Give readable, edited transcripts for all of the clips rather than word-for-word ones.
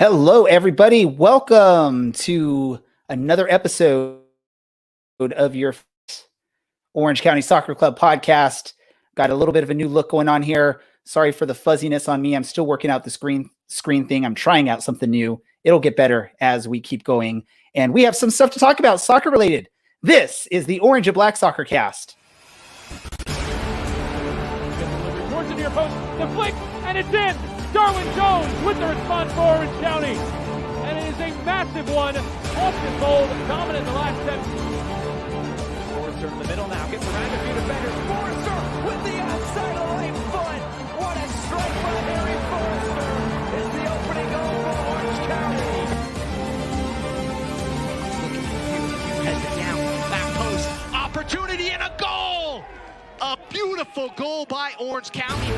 Hello, everybody. Welcome to another episode of your Orange County Soccer Club podcast. Got a little bit of a new look going on here. Sorry for the fuzziness on me. I'm still working out the screen thing. I'm trying out something new. It'll get better as we keep going. And we have some stuff to talk about, soccer related. This is the Orange and Black SoccerCast. Towards the near post, the flick, and it's in. Darwin Jones with the response for Orange County. And it is a massive one. Off his goal, dominant in the last 10. Forrester in the middle now, gets around a few defenders. Forrester with the outside of the right foot. What a strike by Harry Forrester. It's the opening goal for Orange County. Heads it down, back post, opportunity and a goal! A beautiful goal by Orange County.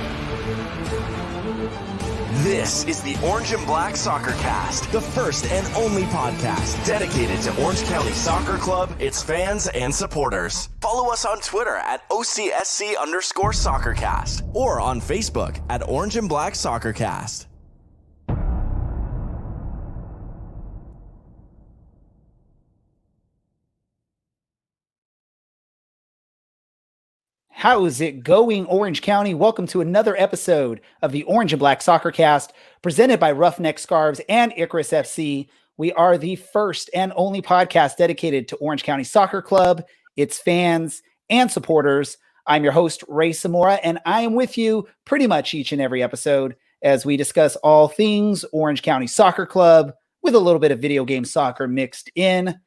This is the Orange and Black SoccerCast, the first and only podcast dedicated to Orange County Soccer Club, its fans, and supporters. Follow us on Twitter at OCSC_SoccerCast or on Facebook at Orange and Black SoccerCast. How's it going, Orange County? Welcome to another episode of the Orange and Black SoccerCast, presented by Ruffneck Scarves and Icarus FC. We are the first and only podcast dedicated to Orange County Soccer Club, its fans, and supporters. I'm your host, Ray Samora, and I am with you pretty much each and every episode as we discuss all things Orange County Soccer Club with a little bit of video game soccer mixed in.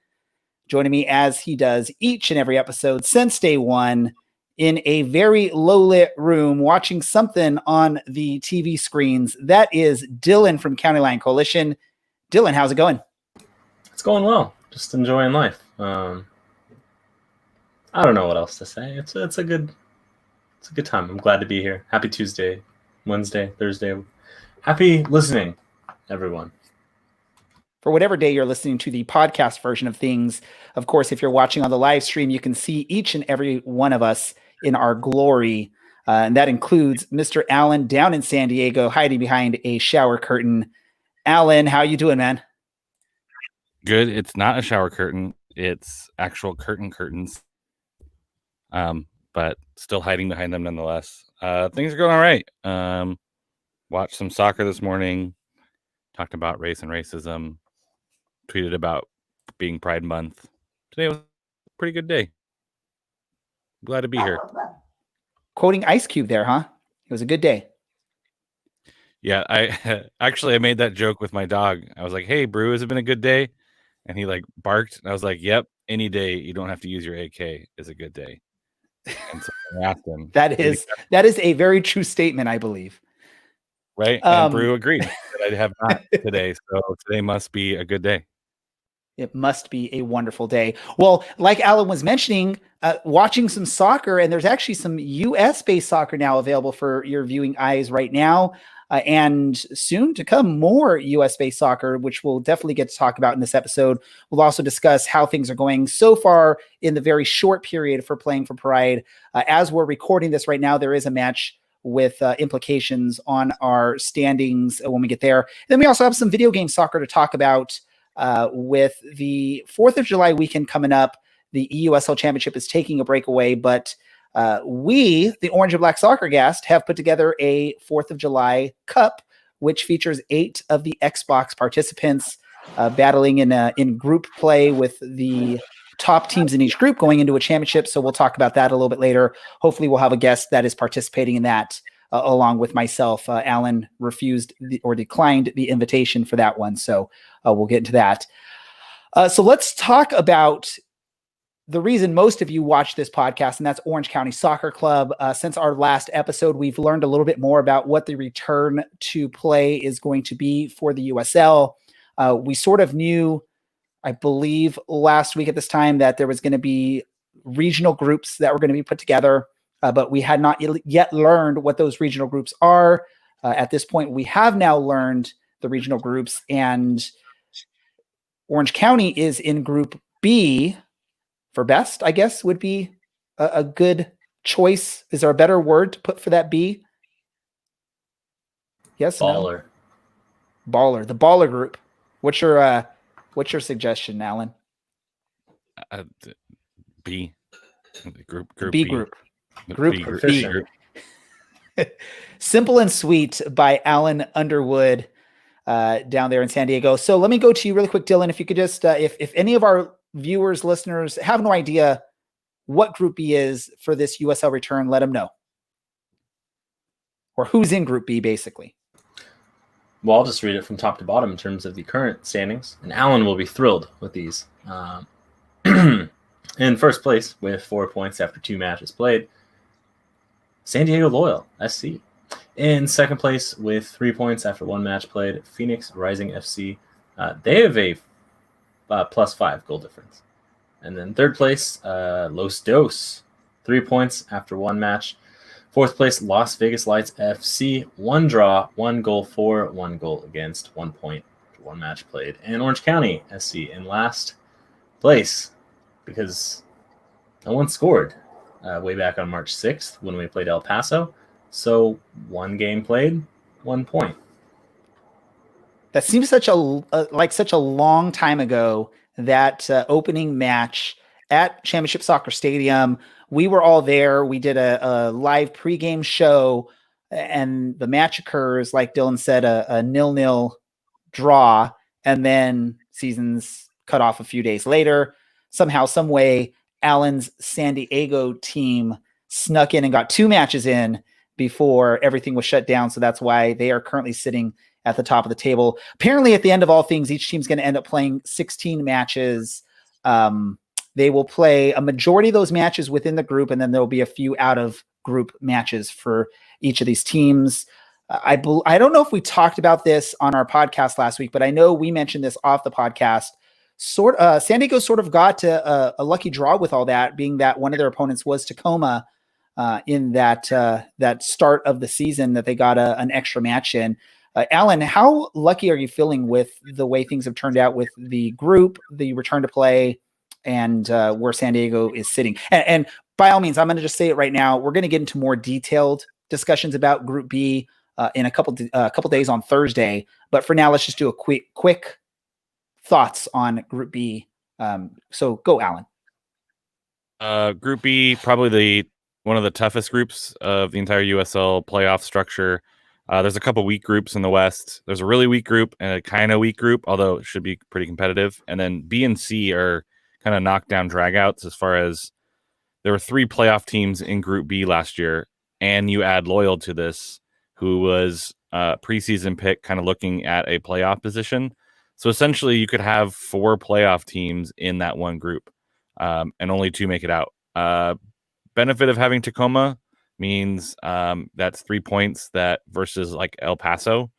Joining me as he does each and every episode since day one, in a very low-lit room watching something on the TV screens. That is Dylan from County Line Coalition. Dylan, how's it going? It's going well. Just enjoying life. I don't know what else to say. It's a good time. I'm glad to be here. Happy Tuesday, Wednesday, Thursday. Happy listening, everyone. For whatever day you're listening to the podcast version of things, of course, if you're watching on the live stream, you can see each and every one of us in our glory. And that includes Mr. Allen down in San Diego, hiding behind a shower curtain. Allen, how you doing, man? Good. It's not a shower curtain. It's actual curtains. But still hiding behind them nonetheless. Things are going all right. Watched some soccer this morning. Talked about race and racism. Tweeted about being Pride Month. Today was a pretty good day. Glad to be here. Quoting Ice Cube there, huh? It was a good day. Yeah, I made that joke with my dog. I was like, "Hey, Brew, has it been a good day?" And he barked. And I was like, "Yep, any day you don't have to use your AK is a good day." And so I asked him. That is a very true statement, I believe. Right? And Brew agreed that I have not today. So today must be a good day. It must be a wonderful day. Well, like Alan was mentioning, watching some soccer, and there's actually some US-based soccer now available for your viewing eyes right now, and soon to come more US-based soccer, which we'll definitely get to talk about in this episode. We'll also discuss how things are going so far in the very short period for playing for Pride. As we're recording this right now, there is a match with implications on our standings when we get there. Then we also have some video game soccer to talk about. With the 4th of July weekend coming up, the EUSL Championship is taking a breakaway, but we, the Orange and Black SoccerCast, have put together a 4th of July Cup, which features 8 of the Xbox participants battling in group play with the top teams in each group going into a championship. So we'll talk about that a little bit later. Hopefully we'll have a guest that is participating in that along with myself. Alan refused or declined the invitation for that one. So we'll get into that. So let's talk about the reason most of you watch this podcast, and that's Orange County Soccer Club. Since our last episode, we've learned a little bit more about what the return to play is going to be for the USL. We sort of knew, I believe, last week at this time that there was going to be regional groups that were going to be put together. But we had not yet learned what those regional groups are. At this point, we have now learned the regional groups, and Orange County is in Group B for best, I guess, would be a good choice. Is there a better word to put for that B? Yes? Baller. No? Baller. The Baller group. What's your suggestion, Alan? B. Group B. Group. Group B. Simple and Sweet by Alan Underwood down there in San Diego. So let me go to you really quick, Dylan. If you could just, if any of our viewers, listeners have no idea what Group B is for this USL return, let them know. Or who's in Group B, basically. Well, I'll just read it from top to bottom in terms of the current standings. And Alan will be thrilled with these. In first place with 4 points after 2 matches played, San Diego Loyal SC. In second place with 3 points after 1 match played, Phoenix Rising FC. They have a +5 goal difference. And then third place, Los Dos, 3 points after 1 match. Fourth place, Las Vegas Lights FC, 1 draw, 1 goal for, 1 goal against, 1 point after 1 match played. And Orange County SC in last place because no one scored way back on March 6th when we played El Paso. So 1 game played, 1 point. That seems such a long time ago, that opening match at Championship Soccer Stadium We were all there. We did a live pregame show, and the match occurs, like Dylan said, a 0-0 draw, and then season's cut off a few days later. Somehow, some way, Alan's San Diego team snuck in and got 2 matches in before everything was shut down. So that's why they are currently sitting at the top of the table. Apparently, at the end of all things, each team's going to end up playing 16 matches. They will play a majority of those matches within the group, and then there'll be a few out of group matches for each of these teams. I don't know if we talked about this on our podcast last week, but I know we mentioned this off the podcast. San Diego sort of got to a lucky draw with all that, being that one of their opponents was Tacoma in that start of the season, that they got an extra match in. Alan, how lucky are you feeling with the way things have turned out with the group, the return to play, and where San Diego is sitting? And by all means, I'm going to just say it right now. We're going to get into more detailed discussions about Group B in a couple days on Thursday. But for now, let's just do a quick thoughts on Group B. So go, Alan. Group B, probably one of the toughest groups of the entire USL playoff structure. There's a couple weak groups in the West. There's a really weak group and a kind of weak group, although it should be pretty competitive. And then B and C are kind of knockdown dragouts, as far as there were 3 playoff teams in Group B last year, and you add Loyal to this, who was a preseason pick kind of looking at a playoff position. So essentially you could have 4 playoff teams in that one group, and only 2 make it out. Benefit of having Tacoma means that's 3 points that versus like El Paso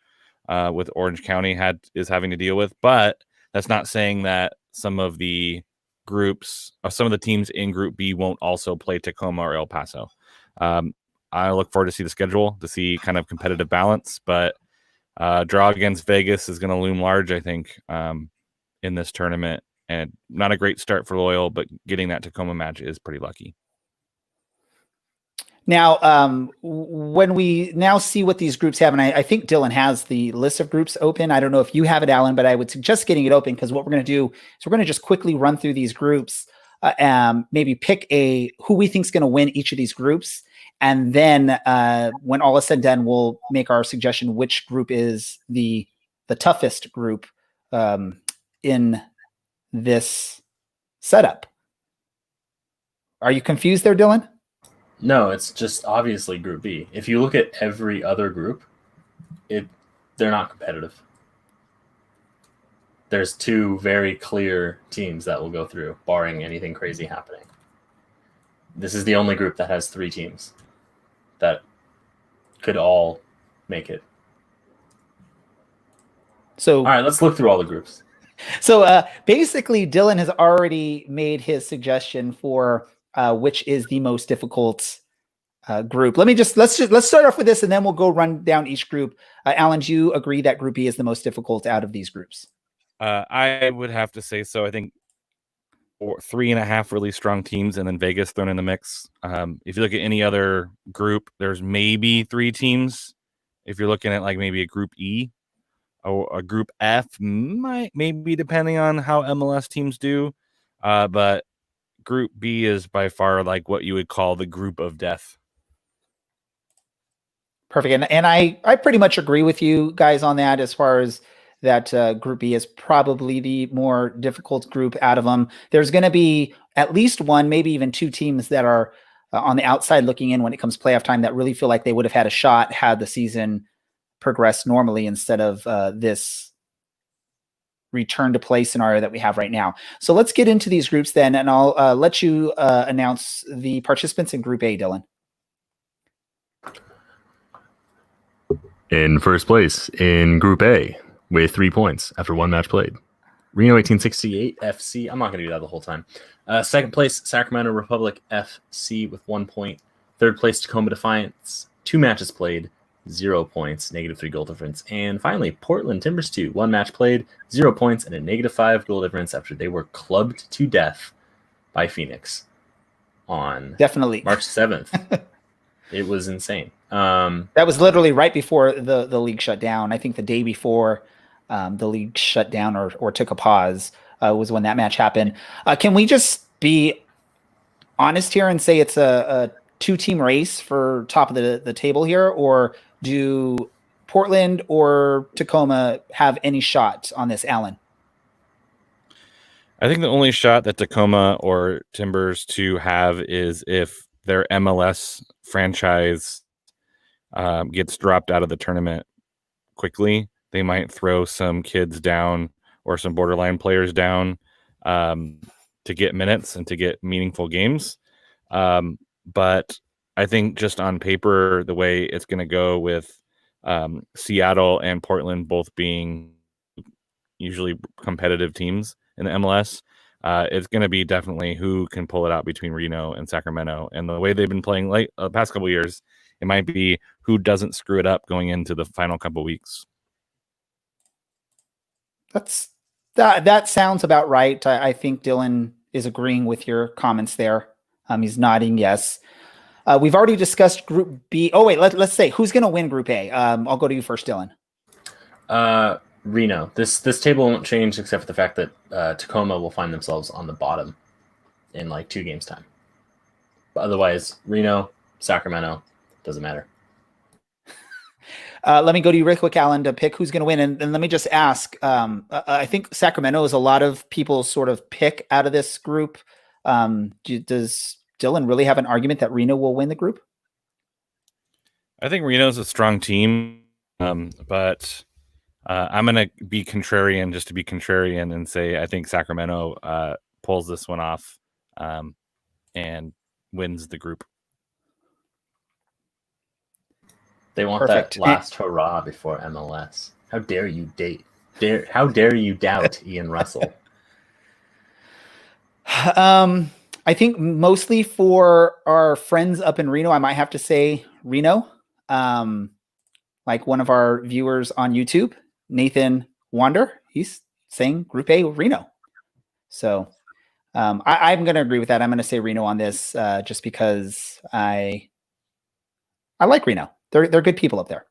with Orange County is having to deal with. But that's not saying that some of the groups or some of the teams in Group B won't also play Tacoma or El Paso. I look forward to see the schedule, to see kind of competitive balance, but draw against Vegas is going to loom large, I think, in this tournament. And not a great start for Loyal, but getting that Tacoma match is pretty lucky. Now, when we now see what these groups have, and I think Dylan has the list of groups open. I don't know if you have it, Alan, but I would suggest getting it open, because what we're going to do is we're going to just quickly run through these groups, maybe pick who we think is going to win each of these groups. And then when all is said and done, we'll make our suggestion which group is the toughest group in this setup. Are you confused there, Dylan? No, it's just obviously Group B. If you look at every other group, they're not competitive. There's 2 very clear teams that will go through, barring anything crazy happening. This is the only group that has 3 teams that could all make it. So, all right, let's look through all the groups. So basically, Dylan has already made his suggestion for which is the most difficult group. Let's start off with this, and then we'll go run down each group. Alan, do you agree that Group B is the most difficult out of these groups? I would have to say so. I think 3.5 really strong teams, and then Vegas thrown in the mix. If you look at any other group, there's maybe 3 teams. If you're looking at like maybe a Group E or a Group F, maybe depending on how MLS teams do. But Group B is by far like what you would call the group of death. Perfect. And I pretty much agree with you guys on that, as far as that Group B is probably the more difficult group out of them. There's going to be at least 1, maybe even 2 teams that are on the outside looking in when it comes to playoff time that really feel like they would have had a shot had the season progressed normally, instead of this return to play scenario that we have right now. So let's get into these groups then, and I'll let you announce the participants in Group A, Dylan. In first place in Group A with 3 points after 1 match played, Reno 1868 FC. I'm not going to do that the whole time. Second place, Sacramento Republic FC with 1 point. Third place, Tacoma Defiance, 2 matches played, 0 points, -3 goal difference. And finally, Portland Timbers 2, 1 match played, 0 points, and a -5 goal difference after they were clubbed to death by Phoenix on Definitely March 7th. It was insane. That was literally right before the league shut down. I think the day before the league shut down or took a pause was when that match happened. Can we just be honest here and say it's a 2-team race for top of the table here, or do Portland or Tacoma have any shot on this, Alan? I think the only shot that Tacoma or Timbers 2 have is if their MLS franchise gets dropped out of the tournament quickly. They might throw some kids down or some borderline players down to get minutes and to get meaningful games. But I think just on paper, the way it's going to go with Seattle and Portland both being usually competitive teams in the MLS, it's going to be definitely who can pull it out between Reno and Sacramento. And the way they've been playing late the past couple of years, it might be who doesn't screw it up going into the final couple of weeks. That sounds about right. I think Dylan is agreeing with your comments there. He's nodding yes. We've already discussed Group B. Oh wait, let's say who's going to win Group A. I'll go to you first, Dylan. Reno. This table won't change except for the fact that Tacoma will find themselves on the bottom in like 2 games time. But otherwise, Reno, Sacramento, doesn't matter. Let me go to you real quick, Alan, to pick who's going to win. And let me just ask, I think Sacramento is a lot of people's sort of pick out of this group. Does Dylan really have an argument that Reno will win the group? I think Reno's a strong team, but I'm going to be contrarian just to be contrarian and say I think Sacramento pulls this one off and wins the group. They want Perfect. that last hurrah before MLS. How dare you how dare you doubt Ian Russell? I think mostly for our friends up in Reno, I might have to say Reno. Like one of our viewers on YouTube, Nathan Wander, he's saying Group A Reno. So I'm going to agree with that. I'm going to say Reno on this just because I like Reno. They're good people up there.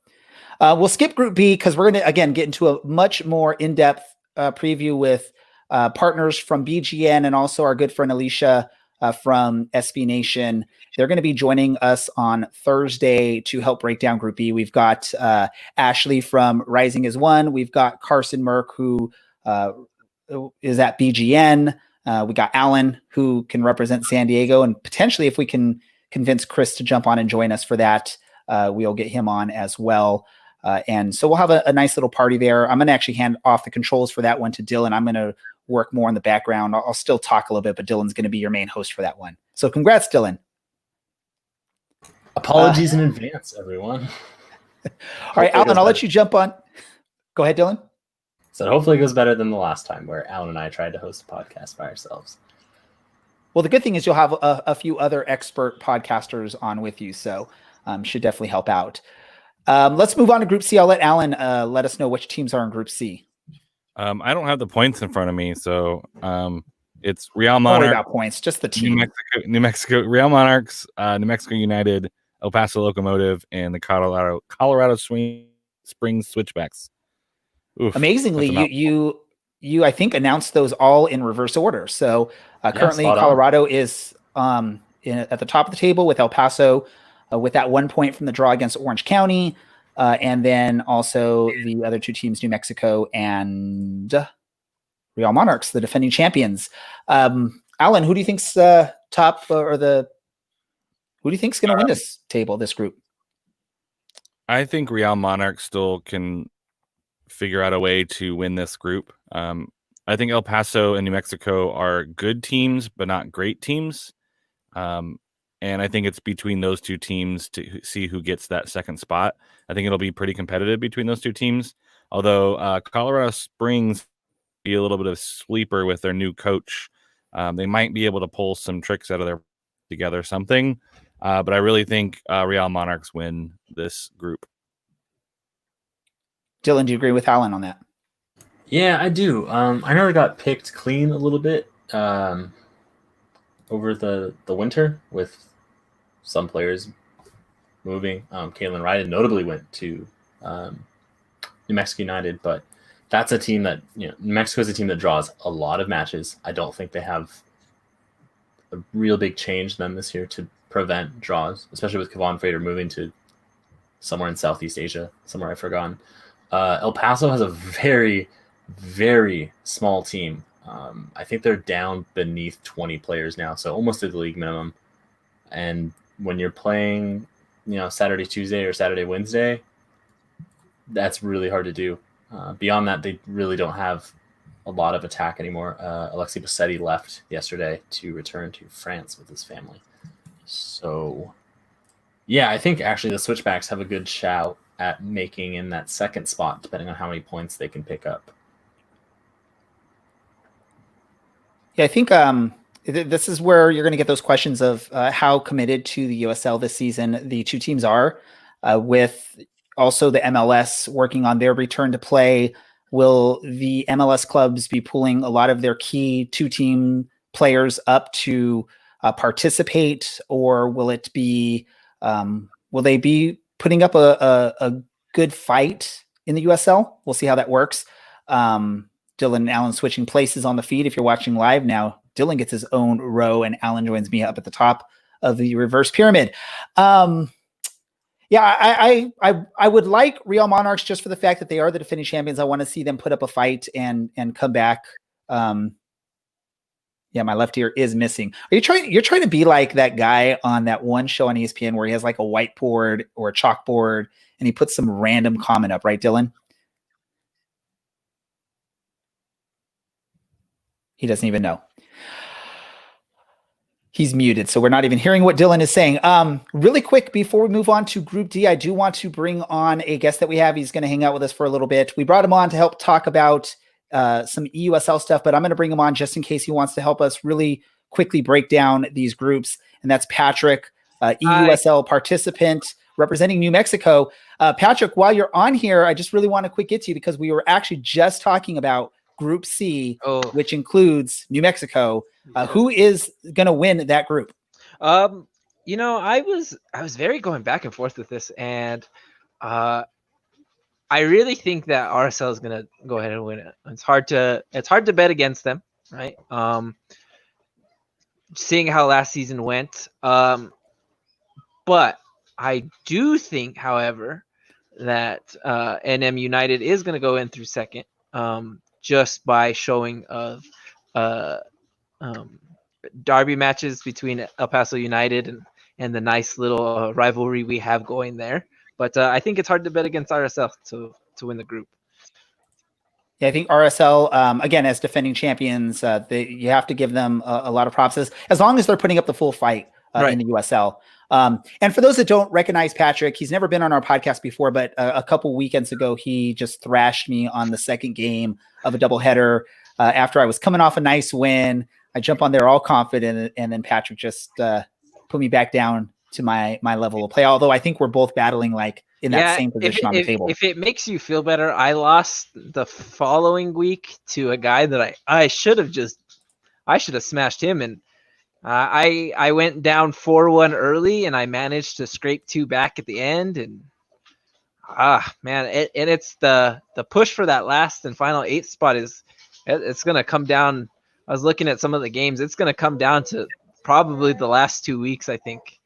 We'll skip Group B because we're going to, again, get into a much more in-depth preview with partners from BGN and also our good friend Alicia from SB Nation. They're going to be joining us on Thursday to help break down Group B. We've got Ashley from Rising as One. We've got Carson Merck, who is at BGN. We got Alan, who can represent San Diego. And potentially, if we can convince Chris to jump on and join us for that, we'll get him on as well. And so we'll have a nice little party there. I'm going to actually hand off the controls for that one to Dylan. I'm going to work more in the background. I'll still talk a little bit, but Dylan's going to be your main host for that one. So congrats, Dylan. Apologies in advance, everyone. All right, Alan, I'll let you jump on. Go ahead, Dylan. So hopefully it goes better than the last time where Alan and I tried to host a podcast by ourselves. Well, the good thing is you'll have a few other expert podcasters on with you, so should definitely help out. Let's move on to Group C. I'll let Alan let us know which teams are in Group C. I don't have the points in front of me, so it's Real Don't worry Monarchs, about points, just the team. New Mexico, Real Monarchs, New Mexico United, El Paso Locomotive, and the Colorado Springs Switchbacks. Oof, Amazingly, you I think announced those all in reverse order. So currently Colorado is at the top of the table with El Paso with that 1 point from the draw against Orange County. And then also the other 2 teams, New Mexico and Real Monarchs, the defending champions. Alan, who do you think's top who do you think's going to win this group? I think Real Monarchs still can figure out a way to win this group. I think El Paso and New Mexico are good teams, but not great teams. And I think it's between those 2 teams to see who gets that second spot. I think it'll be pretty competitive between those 2 teams. Although Colorado Springs be a little bit of a sleeper with their new coach. They might be able to pull some tricks out of their together something. But I really think Real Monarchs win this group. Dylan, do you agree with Alan on that? Yeah, I do. I know they got picked clean a little bit over the winter with some players moving. Kalen Ryden notably went to New Mexico United, but that's a team that, New Mexico is a team that draws a lot of matches. I don't think they have a real big change then this year to prevent draws, especially with Kevon Frater moving to somewhere in Southeast Asia, somewhere I've forgotten. El Paso has a very, very small team. I think they're down beneath 20 players now, so almost at the league minimum. And when you're playing, Saturday, Tuesday, or Saturday, Wednesday, that's really hard to do. Beyond that, they really don't have a lot of attack anymore. Alexi Bassetti left yesterday to return to France with his family. So, yeah, I think actually the Switchbacks have a good shout at making in that second spot, depending on how many points they can pick up. Yeah, I think this is where you're going to get those questions of how committed to the USL this season the two teams are, with also the MLS working on their return to play. Will the MLS clubs be pulling a lot of their key two-team players up to participate, or will it be will they be putting up a good fight in the USL? We'll see how that works. Dylan and Alan switching places on the feed. If you're watching live now, Dylan gets his own row and Alan joins me up at the top of the reverse pyramid. Yeah, I would like Real Monarchs just for the fact that they are the defending champions. I want to see them put up a fight and come back. Yeah, my left ear is missing. You're trying to be like that guy on that one show on ESPN where he has like a whiteboard or a chalkboard and he puts some random comment up, right, Dylan? He doesn't even know. He's muted, so we're not even hearing what Dylan is saying. Really quick, before we move on to Group D, I do want to bring on a guest that we have. He's going to hang out with us for a little bit. We brought him on to help talk about some EUSL stuff, but I'm going to bring him on just in case he wants to help us really quickly break down these groups. And that's Patrick, EUSL participant representing New Mexico. Patrick, while you're on here, I just really want to quick get to you because we were actually just talking about Group C, which includes New Mexico. Who is going to win that group? I was very going back and forth with this, and I really think that RSL is going to go ahead and win it. It's hard to bet against them, right? Seeing how last season went, but I do think, however, that NM United is going to go in through second. Just by showing of derby matches between El Paso United and the nice little rivalry we have going there. But I think it's hard to bet against RSL to win the group. Yeah, I think RSL, again, as defending champions, you have to give them a lot of props as long as they're putting up the full fight in the USL. And for those that don't recognize Patrick, he's never been on our podcast before, but a couple weekends ago, he just thrashed me on the second game of a doubleheader after I was coming off a nice win. I jump on there all confident, and then Patrick just put me back down to my level of play. Although I think we're both battling like in that same position on the table. If it makes you feel better, I lost the following week to a guy that I should have smashed him, and I went down 4-1 early, and I managed to scrape 2 back at the end. And it's the push for that last and final 8th spot it's going to come down. I was looking at some of the games. It's going to come down to probably the last 2 weeks, I think.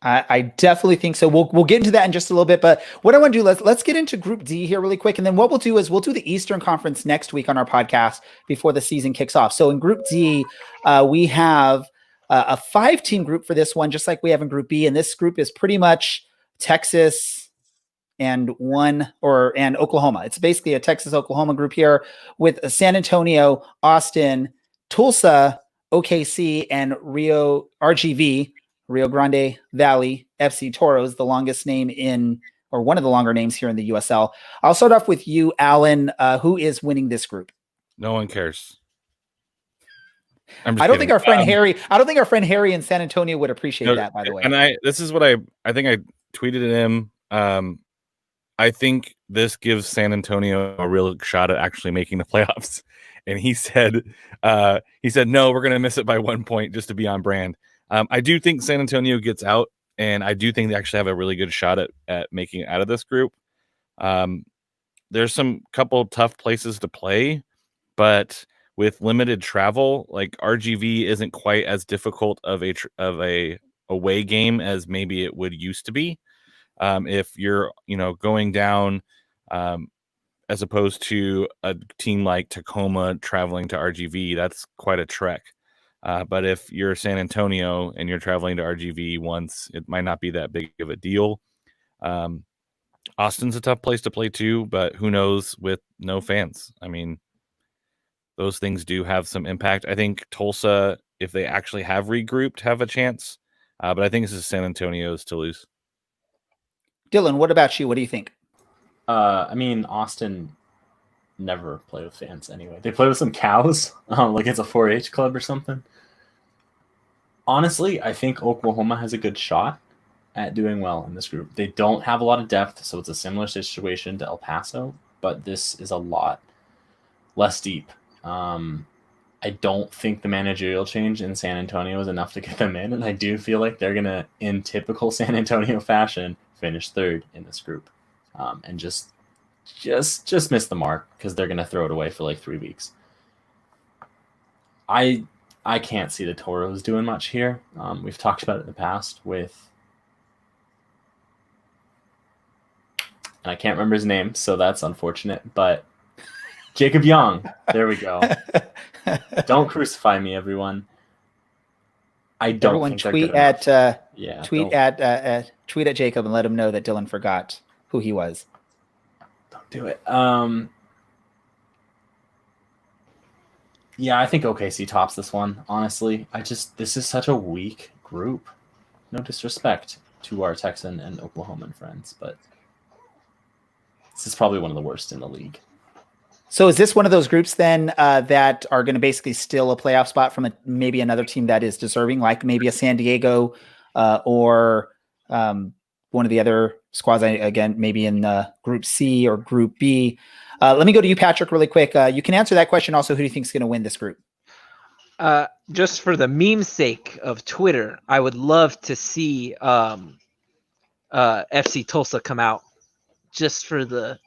I definitely think so. We'll get into that in just a little bit, but what I want to do, let's get into Group D here really quick. And then what we'll do is we'll do the Eastern Conference next week on our podcast before the season kicks off. So in Group D, we have a 5-team group for this one, just like we have in Group B. And this group is pretty much Texas and Oklahoma. It's basically a Texas-Oklahoma group here with San Antonio, Austin, Tulsa, OKC, and RGV, Rio Grande Valley FC Toros, the longest name or one of the longer names here in the USL. I'll start off with you, Alan. Who is winning this group? No one cares. I don't think our friend Harry in San Antonio would appreciate that, by the way. And this is what I think I tweeted at him. I think this gives San Antonio a real shot at actually making the playoffs. And he said, no, we're going to miss it by 1 point just to be on brand. I do think San Antonio gets out, and I do think they actually have a really good shot at making it out of this group. There's some couple tough places to play, but with limited travel, like RGV isn't quite as difficult of a away game as maybe it would used to be. If you're, going down, as opposed to a team like Tacoma traveling to RGV, that's quite a trek. But if you're San Antonio and you're traveling to RGV once, it might not be that big of a deal. Austin's a tough place to play too, but who knows with no fans? I mean, those things do have some impact. I think Tulsa, if they actually have regrouped, have a chance. But I think this is San Antonio's to lose. Dylan, what about you? What do you think? I mean, Austin never play with fans anyway. They play with some cows, like it's a 4-H club or something. Honestly, I think Oklahoma has a good shot at doing well in this group. They don't have a lot of depth, so it's a similar situation to El Paso, but this is a lot less deep. I don't think the managerial change in San Antonio is enough to get them in, and I do feel like they're going to, in typical San Antonio fashion, finish third in this group, and just miss the mark because they're going to throw it away for like 3 weeks. I can't see the Toros doing much here. We've talked about it in the past with, and I can't remember his name, so that's unfortunate, but Jacob Young. There we go. Don't crucify me, everyone. I don't Everyone think tweet at Jacob and let him know that Dylan forgot who he was. Don't do it. Yeah, I think OKC tops this one, honestly. This is such a weak group. No disrespect to our Texan and Oklahoman friends, but this is probably one of the worst in the league. So is this one of those groups then that are going to basically steal a playoff spot from maybe another team that is deserving, like maybe a San Diego or one of the other squads, again, maybe in Group C or Group B? Let me go to you, Patrick, really quick. You can answer that question. Also, who do you think is going to win this group? Just for the meme sake of Twitter, I would love to see FC Tulsa come out. Just for the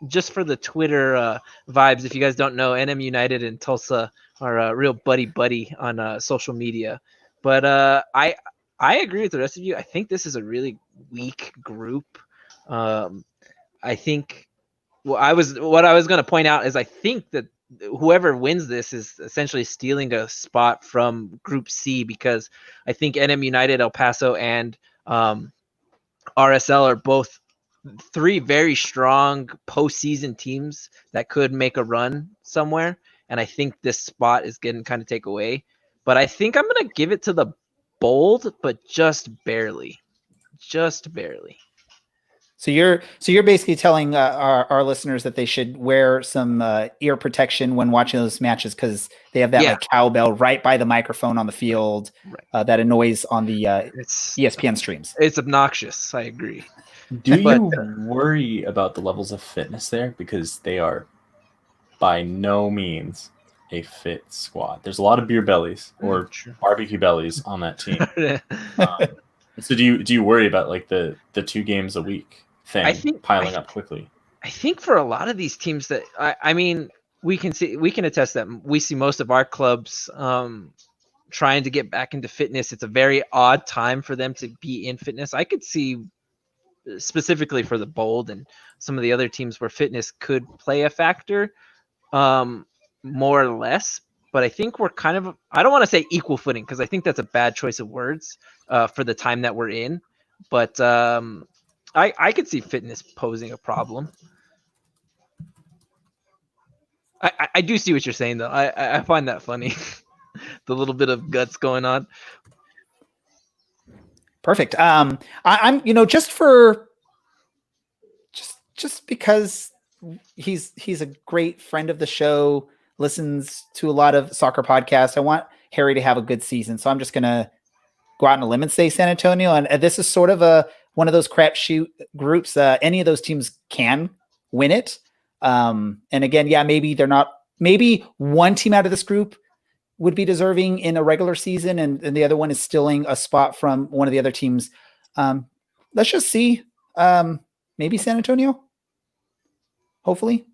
Twitter vibes. If you guys don't know, NM United and Tulsa are real buddy on social media. But I agree with the rest of you. I think this is a really weak group. I think what I was going to point out is I think that whoever wins this is essentially stealing a spot from Group C, because I think NM United, El Paso, and RSL are both 3 very strong postseason teams that could make a run somewhere. And I think this spot is getting kind of take away. But I think I'm going to give it to the Bold, but just barely. Just barely. So you're basically telling our listeners that they should wear some ear protection when watching those matches, because they have that like cowbell right by the microphone on the field that annoys on the ESPN streams. It's obnoxious. I agree. Do you worry about the levels of fitness there? Because they are by no means a fit squad. There's a lot of beer bellies or barbecue bellies on that team. So do you worry about like the 2 games a week thing piling up quickly? I think for a lot of these teams that I mean, we can attest that we see most of our clubs trying to get back into fitness. It's a very odd time for them to be in fitness. I could see specifically for the Bold and some of the other teams where fitness could play a factor, more or less. But I think we're kind of, I don't want to say equal footing, because I think that's a bad choice of words for the time that we're in. But I could see fitness posing a problem. I do see what you're saying, though. I find that funny. The little bit of guts going on. Perfect. I'm, just because he's a great friend of the show, listens to a lot of soccer podcasts. I want Harry to have a good season. So I'm just going to go out on a limb and say San Antonio. And this is sort of one of those crapshoot groups. Any of those teams can win it. And again, maybe one team out of this group would be deserving in a regular season, and the other one is stealing a spot from one of the other teams. Let's just see. Maybe San Antonio, hopefully.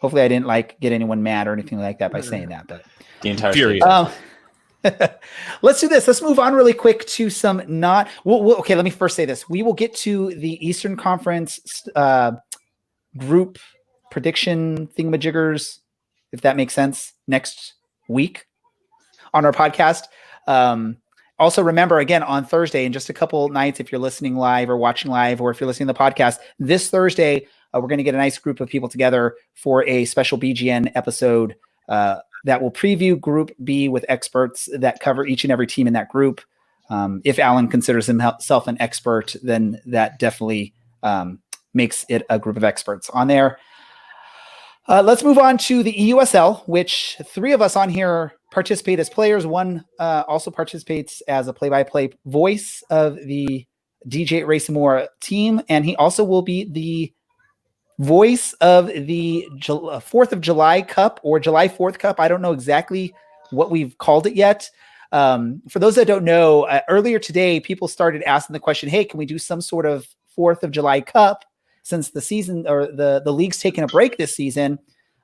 Hopefully I didn't get anyone mad or anything like that by saying that, but The entire Furious. let's do this. Let's move on really quick to some okay, let me first say this. We will get to the Eastern Conference group prediction thingamajiggers, if that makes sense, next week on our podcast. Also remember, again, on Thursday, in just a couple nights, if you're listening live or watching live, or if you're listening to the podcast, this Thursday, we're going to get a nice group of people together for a special BGN episode that will preview Group B with experts that cover each and every team in that group. If Alan considers himself an expert, then that definitely makes it a group of experts on there. Let's move on to the EUSL, which 3 of us on here participate as players. One also participates as a play-by-play voice of the DJ Racimora team, and he also will be the voice of the 4th of July Cup or July 4th Cup. I don't know exactly what we've called it yet. For those that don't know, earlier today, people started asking the question, hey, can we do some sort of 4th of July Cup since the season or the league's taking a break this season?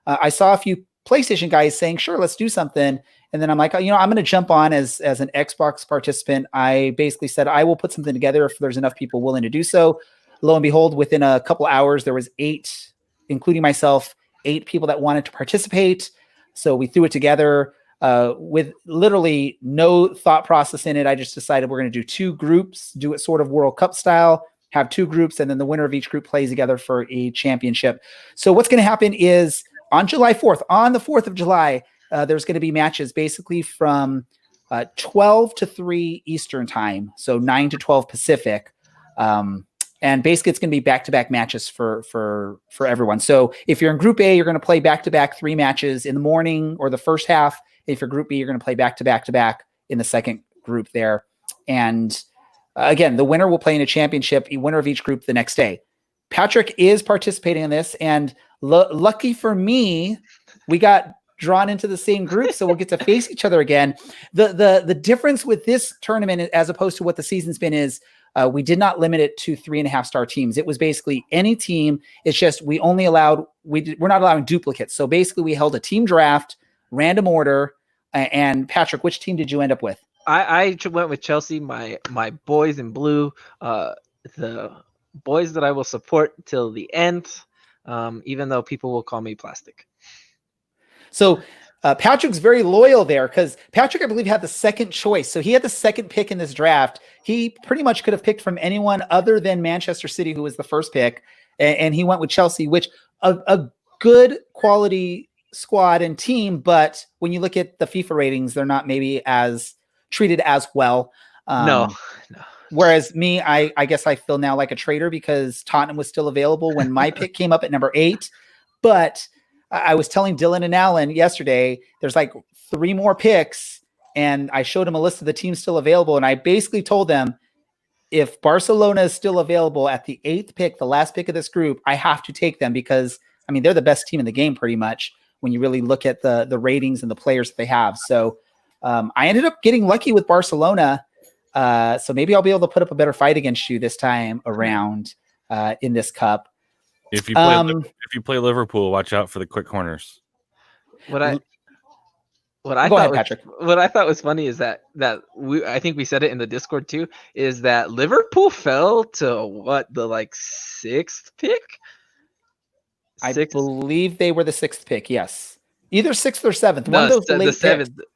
I saw a few PlayStation guys saying, sure, let's do something. And then I'm like, I'm going to jump on as an Xbox participant. I basically said, I will put something together if there's enough people willing to do so. Lo and behold, within a couple hours, there was 8, including myself, 8 people that wanted to participate. So we threw it together with literally no thought process in it. I just decided we're going to do 2 groups, do it sort of World Cup style, have 2 groups, and then the winner of each group plays together for a championship. So what's going to happen is on July 4th, on the 4th of July, there's going to be matches basically from 12 to 3 Eastern time, so 9 to 12 Pacific. And basically it's going to be back-to-back matches for everyone. So if you're in Group A, you're going to play back-to-back 3 matches in the morning or the first half. If you're Group B, you're going to play back-to-back in the second group there. And again, the winner will play in a championship, the winner of each group the next day. Patrick is participating in this, and lucky for me, we got drawn into the same group, so we'll get to face each other again. The difference with this tournament, as opposed to what the season's been, is we did not limit it to 3.5-star teams. It was basically any team. It's just we're not allowing duplicates. So basically, we held a team draft, random order. And Patrick, which team did you end up with? I went with Chelsea. My boys in blue, the boys that I will support till the end, even though people will call me plastic. So Patrick's very loyal there because Patrick, I believe, had the second choice. So he had the second pick in this draft. He pretty much could have picked from anyone other than Manchester City, who was the first pick. And he went with Chelsea, which a good quality squad and team. But when you look at the FIFA ratings, they're not maybe as treated as well. No. Whereas me, I guess I feel now like a traitor because Tottenham was still available when my pick came up at number 8. But I was telling Dylan and Alan yesterday, there's like 3 more picks, and I showed them a list of the teams still available. And I basically told them, if Barcelona is still available at the 8th pick, the last pick of this group, I have to take them because, I mean, they're the best team in the game pretty much when you really look at the ratings and the players that they have. So I ended up getting lucky with Barcelona. So maybe I'll be able to put up a better fight against you this time around in this cup. If you play Liverpool, watch out for the quick corners. What I thought was funny is that I think we said it in the Discord too, is that Liverpool fell to the 6th pick. I believe they were the 6th pick. Yes, either 6th or 7th. One of those late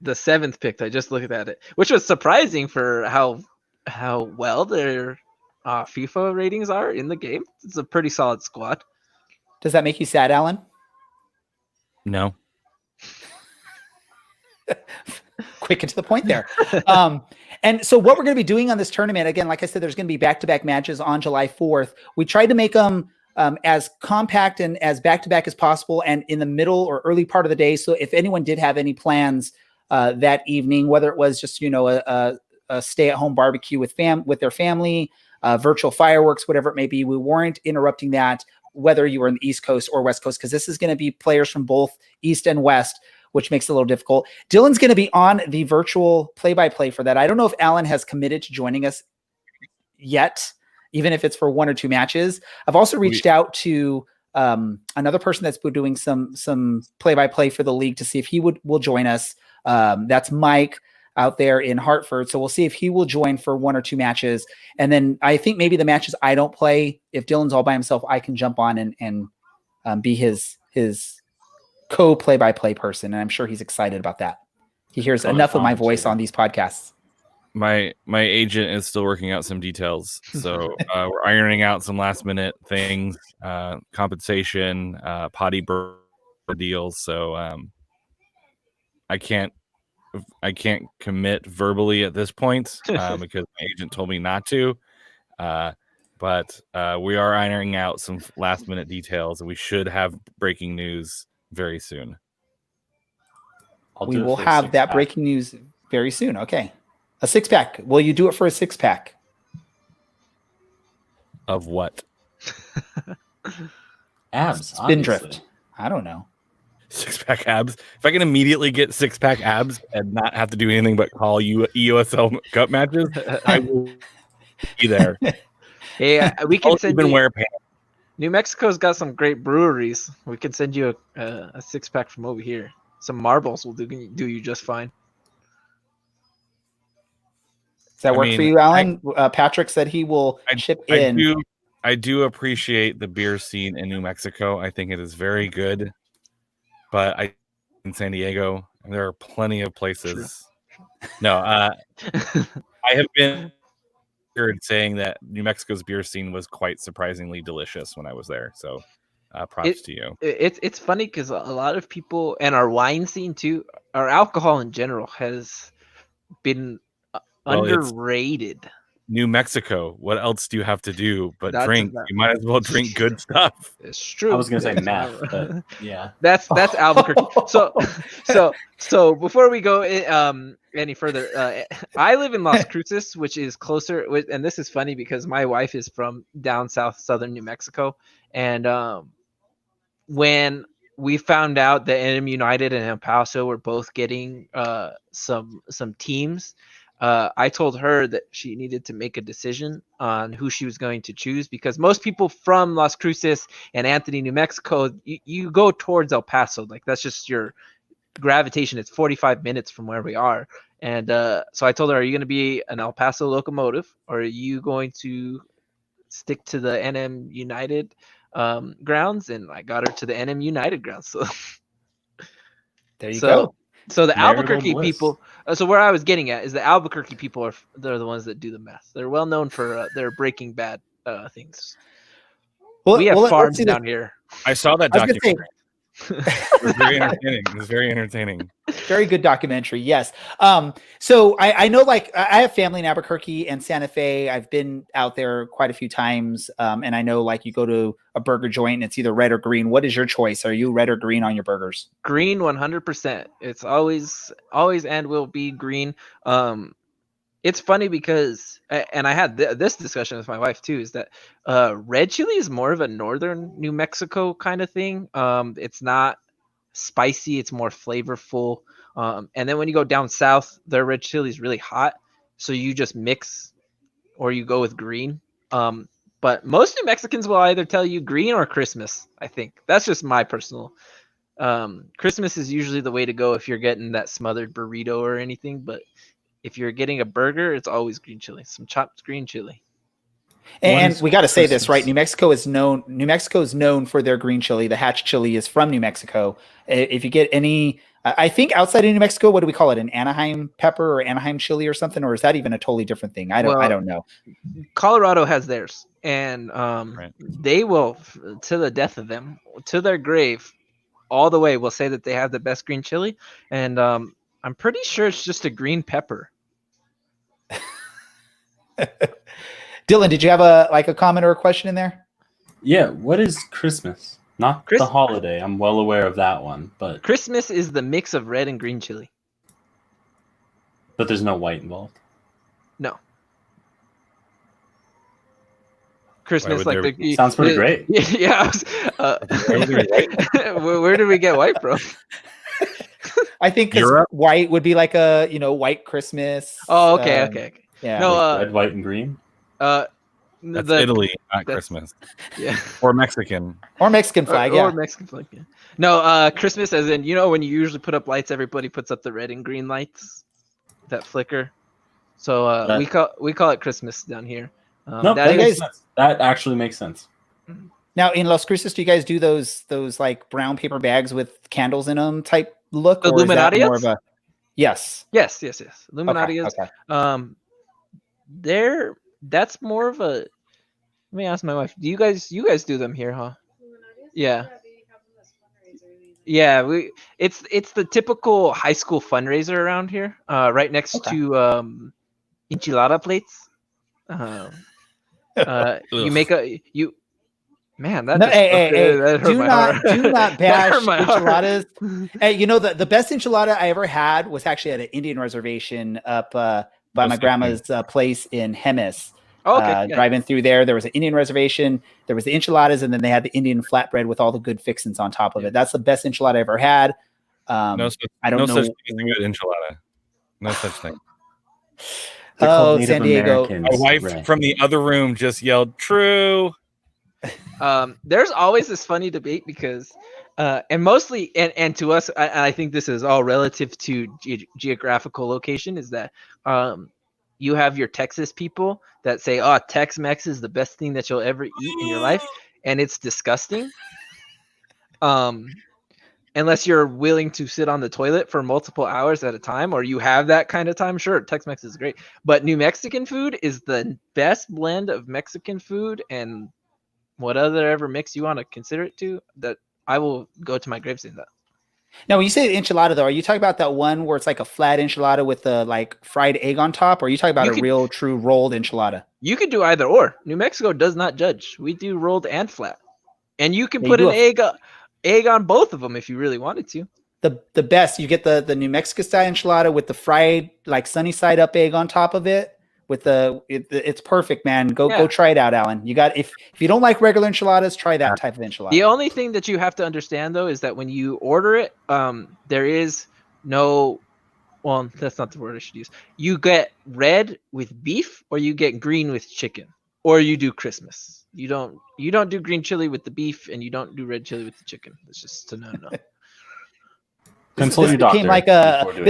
the 7th pick. I just looked at it, which was surprising for how well their FIFA ratings are in the game. It's a pretty solid squad. Does that make you sad, Alan? No. Quick and to the point there. And so what we're going to be doing on this tournament, again, like I said, there's going to be back-to-back matches on July 4th. We tried to make them as compact and as back-to-back as possible and in the middle or early part of the day. So if anyone did have any plans that evening, whether it was just, a stay-at-home barbecue with their family, virtual fireworks, whatever it may be, we weren't interrupting that, whether you were in the East Coast or West Coast, because this is going to be players from both East and West, which makes it a little difficult. Dylan's going to be on the virtual play-by-play for that. I don't know if Alan has committed to joining us yet, even if it's for 1 or 2 matches. I've also reached out to another person that's been doing some play-by-play for the league to see if he will join us. That's Mike out there in Hartford. So we'll see if he will join for 1 or 2 matches. And then I think maybe the matches I don't play, if Dylan's all by himself, I can jump on and be his co-play-by-play person. And I'm sure he's excited about that. He hears enough of my voice on these podcasts. My agent is still working out some details. So we're ironing out some last minute things, compensation, potty deals. So I can't commit verbally at this point because my agent told me not to. But we are ironing out some last minute details, and we should have breaking news very soon. We will have that breaking news very soon. Okay. A 6-pack. Will you do it for a 6-pack? Of what? Abs. Spindrift. I don't know. 6-pack abs. If I can immediately get 6-pack abs and not have to do anything but call you EUSL Cup matches, I will be there. Hey, we can send even you. wear pants. New Mexico's got some great breweries. We can send you a 6-pack from over here. Some marbles will do you just fine. Does that work for you, Alan? Patrick said he will chip in. I do appreciate the beer scene in New Mexico. I think it is very good. But in San Diego, there are plenty of places. True. No, I have been heard saying that New Mexico's beer scene was quite surprisingly delicious when I was there. So props to you. It's funny because a lot of people, and our wine scene too, our alcohol in general has been underrated. New Mexico. What else do you have to do but drink? You might as well drink good stuff. It's true. I was gonna say meth, but yeah, that's Albuquerque. So before we go any further, I live in Las Cruces, which is closer. And this is funny because my wife is from down southern New Mexico, and when we found out that NM United and El Paso were both getting some teams. I told her that she needed to make a decision on who she was going to choose because most people from Las Cruces and Anthony, New Mexico, you go towards El Paso. Like that's just your gravitation. It's 45 minutes from where we are. And so I told her, are you going to be an El Paso locomotive or are you going to stick to the NM United grounds? And I got her to the NM United grounds. So there you go. So the Albuquerque people. So where I was getting at is the Albuquerque people they're the ones that do the meth. They're well known for their Breaking Bad things. We have farms down here. I saw that documentary. It was very entertaining. It was very entertaining. Very good documentary. Yes. So I know, like, I have family in Albuquerque and Santa Fe. I've been out there quite a few times. And I know, like, you go to a burger joint and it's either red or green. What is your choice? Are you red or green on your burgers? Green, 100%. It's always and will be green. It's funny because, and I had this discussion with my wife too, is that red chili is more of a northern New Mexico kind of thing. It's not spicy, it's more flavorful. And then when you go down south, their red chili is really hot. So you just mix or you go with green. But most New Mexicans will either tell you green or Christmas, I think. That's just my personal. Christmas is usually the way to go if you're getting that smothered burrito or anything, but if you're getting a burger, it's always green chili, some chopped green chili. And we got to say this, right? New Mexico is known for their green chili. The Hatch chili is from New Mexico. If you get any, I think outside of New Mexico, what do we call it? An Anaheim pepper or Anaheim chili or something? Or is that even a totally different thing? I don't know. Colorado has theirs, and they will, to the death of them, to their grave, all the way, will say that they have the best green chili. And I'm pretty sure it's just a green pepper. Dylan, did you have a comment or a question in there? Yeah, what is Christmas? Not the holiday. I'm well aware of that one, but Christmas is the mix of red and green chili. But there's no white involved. No. Christmas sounds pretty great. Yeah. Where did we get white from? I think because white would be like a white Christmas. Oh, okay. Yeah. No, red, white, and green. That's Italy, not that's- Christmas. Yeah. Or Mexican. Or Mexican flag, yeah. Or Mexican flag. Yeah. No, Christmas as in, when you usually put up lights, everybody puts up the red and green lights that flicker. So we call it Christmas down here. No, that that is- makes sense. That actually makes sense. Now in Las Cruces, do you guys do those like brown paper bags with candles in them type look, The or is that more Illuminatias? of a yes? Yes. Illuminati is. Okay. That's more of a. Let me ask my wife. Do you guys do them here, huh? Yeah. Yeah, it's the typical high school fundraiser around here. Right next to enchilada plates. You make you. Man, that No, just, hey, that hurt do my not heart. do not That bash hurt my heart. enchiladas. Hey, the best enchilada I ever had was actually at an Indian reservation up by my grandma's place in Jemez. Oh, okay. Yeah. Driving through there was an Indian reservation. There was the enchiladas, and then they had the Indian flatbread with all the good fixins on top of it. That's the best enchilada I ever had. I don't know. Such thing as a good enchilada. No such thing. They're called San Native Diego. Americans, My wife Ray. from the other room just yelled, "True." There's always this funny debate because, and mostly, and to us, I think this is all relative to geographical location. Is that you have your Texas people that say, "Oh, Tex-Mex is the best thing that you'll ever eat in your life," and it's disgusting. Unless you're willing to sit on the toilet for multiple hours at a time, or you have that kind of time, sure, Tex-Mex is great. But New Mexican food is the best blend of Mexican food and what other ever mix you want to consider it to, that I will go to my grave saying that. Now, when you say enchilada, though, are you talking about that one where it's like a flat enchilada with the like fried egg on top, or are you talking about real, true rolled enchilada? You could do either or. New Mexico does not judge. We do rolled and flat, and you can put an egg on both of them if you really wanted to. The best, you get the New Mexico style enchilada with the fried like sunny side up egg on top of it. With it's perfect, man. Go try it out, Alan. You got if you don't like regular enchiladas, try that type of enchilada. The only thing that you have to understand though is that when you order it, there is no, well, that's not the word I should use. You get red with beef, or you get green with chicken, or you do Christmas. You don't do green chili with the beef, and you don't do red chili with the chicken. It's just a no. This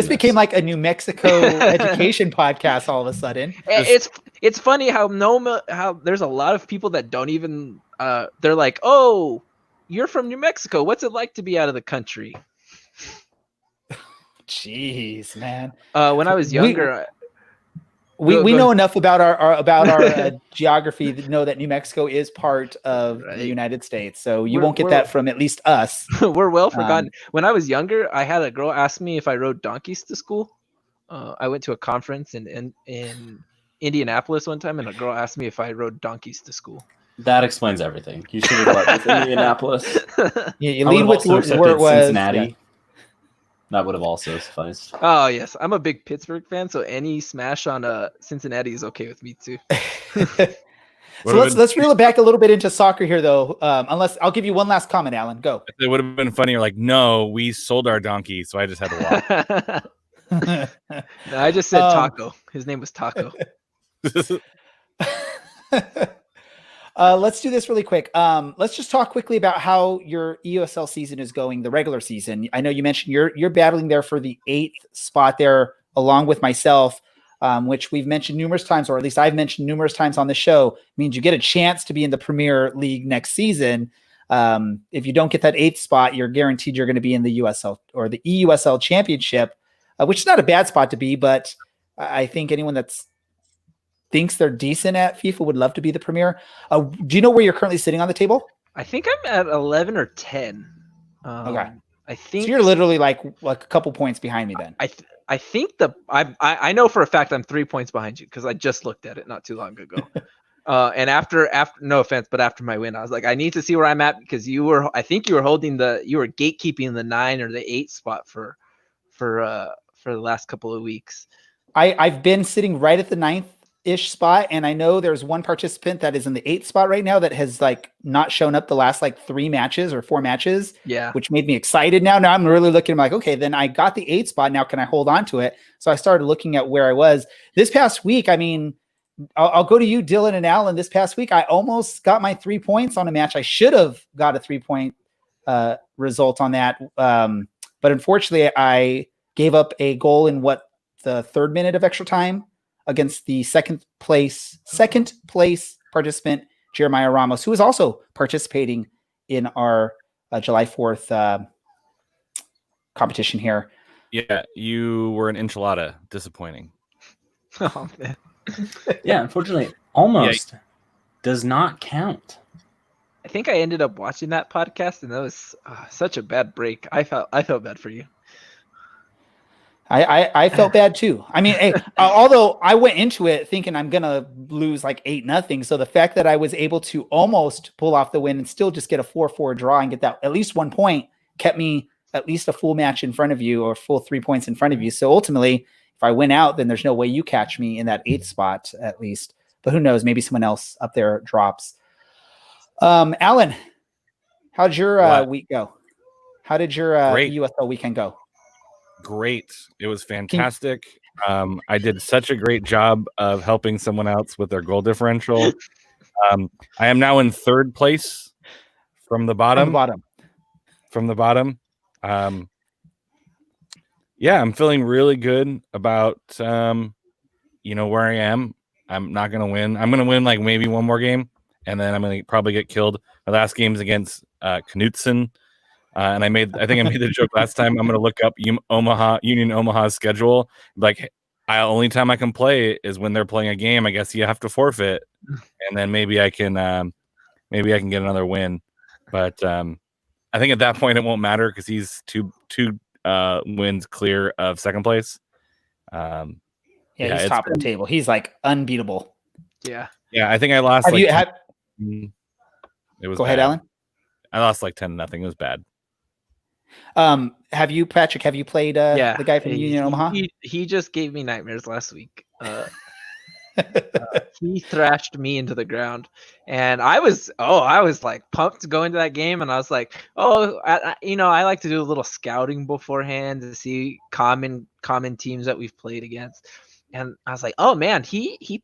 became like a New Mexico education podcast all of a sudden. It's funny how there's a lot of people that don't even they're like, "Oh, you're from New Mexico. What's it like to be out of the country?" Jeez, man. When I was younger, we know enough about our geography to know that New Mexico is part of the United States. So you won't get that from at least us. We're well forgotten. When I was younger, I had a girl ask me if I rode donkeys to school. I went to a conference in Indianapolis one time, and a girl asked me if I rode donkeys to school. That explains everything. You should have led with Indianapolis. Yeah, you lead with where it was. Cincinnati. Yeah. That would have also sufficed. Oh yes, I'm a big Pittsburgh fan, so any smash on Cincinnati is okay with me too. So let's reel it back a little bit into soccer here, though. Unless I'll give you one last comment, Alan. Go. It would have been funnier. Like, no, we sold our donkey, so I just had to walk. No, I just said Taco. His name was Taco. Let's do this really quick. Let's just talk quickly about how your EUSL season is going, the regular season. I know you mentioned you're battling there for the 8th spot there, along with myself, which we've mentioned numerous times, or at least I've mentioned numerous times on the show. It means you get a chance to be in the Premier League next season. If you don't get that 8th spot, you're guaranteed you're going to be in the USL or the EUSL Championship, which is not a bad spot to be, but I think anyone that's thinks they're decent at FIFA would love to be the Premier. Do you know where you're currently sitting on the table? I think I'm at 11 or 10. Okay. I think so you're literally like a couple points behind me then. I think I know for a fact I'm 3 points behind you because I just looked at it not too long ago. And after no offense, but after my win, I was like, I need to see where I'm at because you were gatekeeping the 9 or the 8 spot for the last couple of weeks. I've been sitting right at the 9th-ish spot, and I know there's one participant that is in the 8th spot right now that has like not shown up the last like 3 matches or 4 matches. Yeah, which made me excited. Now I'm really looking. I'm like, okay, then I got the 8th spot. Now can I hold on to it? So I started looking at where I was this past week. I mean, I'll go to you, Dylan and Alan. This past week, I almost got my 3 points on a match. I should have got a 3-point result on that. But unfortunately, I gave up a goal in the 3rd minute of extra time against the second place participant, Jeremiah Ramos, who is also participating in our July 4th competition here. Yeah, you were an enchilada. Disappointing. Oh, man. Yeah, unfortunately, almost does not count. I think I ended up watching that podcast, and that was such a bad break. I felt bad for you. I felt bad too. I mean, hey, although I went into it thinking I'm gonna lose like 8-0, so the fact that I was able to almost pull off the win and still just get a 4-4 draw and get that at least 1 point kept me at least a full match in front of you, or full 3 points in front of you. So ultimately, if I win out, then there's no way you catch me in that 8th spot at least. But who knows? Maybe someone else up there drops. Alan, how'd your week go? How did your USL weekend go? Great. It was fantastic. I did such a great job of helping someone else with their goal differential. I am now in 3rd place from the bottom. From the bottom. Yeah, I'm feeling really good about where I am. I'm not gonna win. I'm gonna win like maybe one more game, and then I'm gonna probably get killed. My last game's against Knutson. And I think I made the joke last time. I'm going to look up Union Omaha's schedule. Like, only time I can play is when they're playing a game. I guess you have to forfeit, and then maybe I can get another win. But I think at that point it won't matter because he's two wins clear of 2nd place. He's top of the table. He's like unbeatable. Yeah. I think I lost. It was. Go ahead, Alan. I lost like 10-0. It was bad. Have you, Patrick? Have you played the guy from Union Omaha? He just gave me nightmares last week. He thrashed me into the ground, and I was like pumped to go into that game, and I was like, I like to do a little scouting beforehand to see common teams that we've played against, and I was like, oh man, he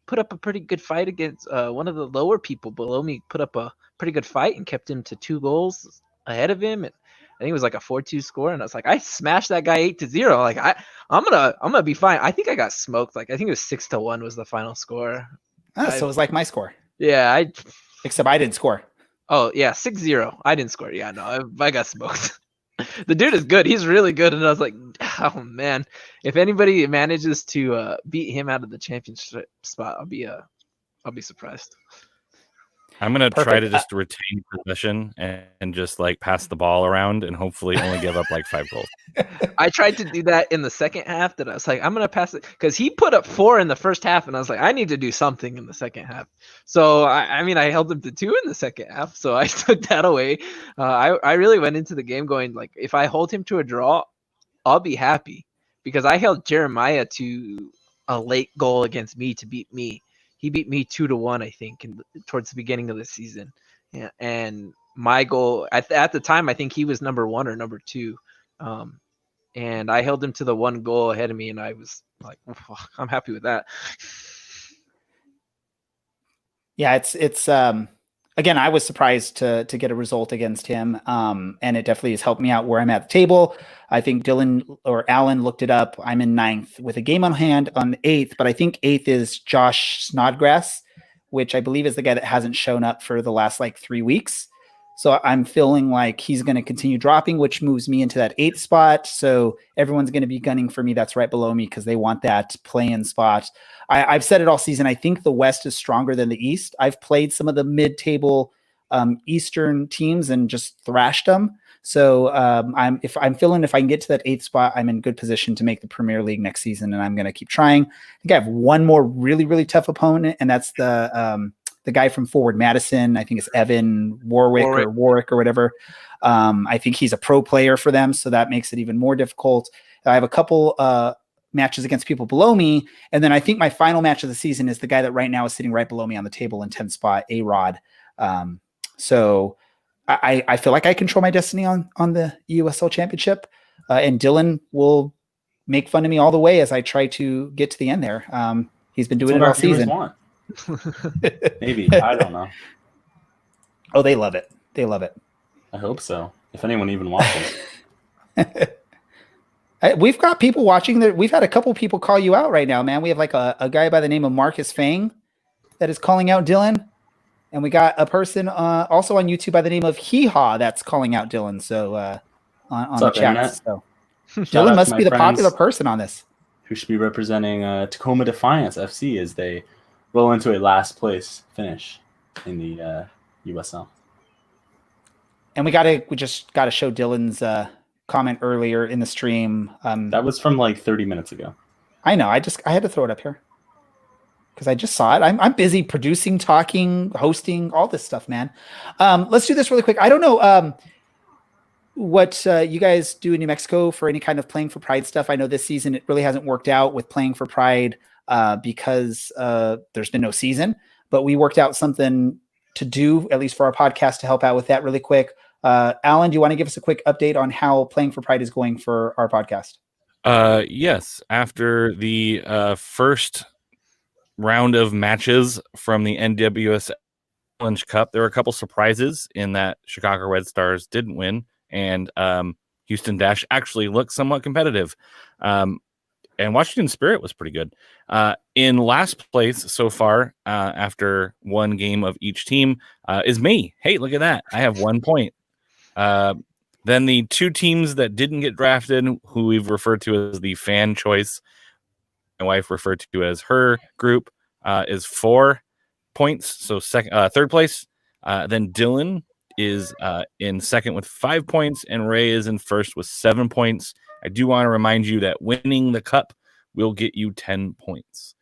put up a pretty good fight against one of the lower people below me. Put up a pretty good fight and kept him to 2 goals ahead of him, and I think it was like a 4-2 score, and I was like, I smashed that guy 8-0. Like I'm gonna be fine. I think I got smoked. Like I think it was 6-1 was the final score. So it was like my score. Yeah, except I didn't score. Oh yeah, 6-0. I didn't score. Yeah, no, I got smoked. The dude is good. He's really good, and I was like, oh man, if anybody manages to beat him out of the championship spot, I'll be surprised. I'm going to try to just retain possession and just like pass the ball around and hopefully only give up like 5 goals. I tried to do that in the second half. That I was like, I'm going to pass it because he put up 4 in the first half, and I was like, I need to do something in the second half. So I held him to 2 in the second half. So I took that away. I really went into the game going like, if I hold him to a draw, I'll be happy because I held Jeremiah to a late goal against me to beat me. He beat me 2-1, I think, towards the beginning of the season. Yeah, and my goal at the time, I think he was number 1 or number 2, and I held him to the 1 goal ahead of me, and I was like, oh, I'm happy with that. Yeah, it's again, I was surprised to get a result against him, and it definitely has helped me out where I'm at the table. I think Dylan or Alan looked it up. I'm in 9th with a game on hand on 8th, but I think 8th is Josh Snodgrass, which I believe is the guy that hasn't shown up for the last like 3 weeks. So I'm feeling like he's going to continue dropping, which moves me into that 8th spot. So everyone's going to be gunning for me. That's right below me because they want that play-in spot. I've said it all season. I think the West is stronger than the East. I've played some of the mid-table Eastern teams and just thrashed them. So if I can get to that 8th spot, I'm in good position to make the Premier League next season, and I'm going to keep trying. I think I have one more really, really tough opponent, and that's the guy from Forward Madison. I think it's Evan Warwick or whatever. I think he's a pro player for them, so that makes it even more difficult. I have a couple matches against people below me, and then I think my final match of the season is the guy that right now is sitting right below me on the table in 10th spot, A-Rod. So I feel like I control my destiny on the USL Championship, and Dylan will make fun of me all the way as I try to get to the end there. He's been doing That's it what all our viewers season. want. Maybe. I don't know. Oh, they love it. They love it. I hope so. If anyone even watches. We've got people watching that. We've had a couple people call you out right now, man. We have like a guy by the name of Marcus Fang that is calling out Dylan. And we got a person also on YouTube by the name of Hee Haw that's calling out Dylan. So on the up, chat. Internet? So Shout Dylan out must to be my the popular friends person on this. who should be representing Tacoma Defiance FC as they roll into a last place finish in the USL. And we just gotta show Dylan's comment earlier in the stream. That was from like 30 minutes ago. I know. I had to throw it up here because I just saw it. I'm busy producing, talking, hosting, all this stuff, man. Let's do this really quick. I don't know what you guys do in New Mexico for any kind of playing for Pride stuff. I know this season it really hasn't worked out with playing for Pride because there's been no season. But we worked out something to do, at least for our podcast, to help out with that really quick. Alan, do you want to give us a quick update on how playing for Pride is going for our podcast? Yes. After the first round of matches from the NWS Challenge Cup, there were a couple surprises in that Chicago Red Stars didn't win, and Houston Dash actually looked somewhat competitive. And Washington Spirit was pretty good. In last place so far, after one game of each team, is me. Hey, look at that. I have 1 point. Then the two teams that didn't get drafted, who we've referred to as the fan choice, my wife referred to as her group, is 4 points. So third place. Then Dylan is in second with 5 points, and Ray is in first with 7 points. I do want to remind you that winning the cup will get you 10 points.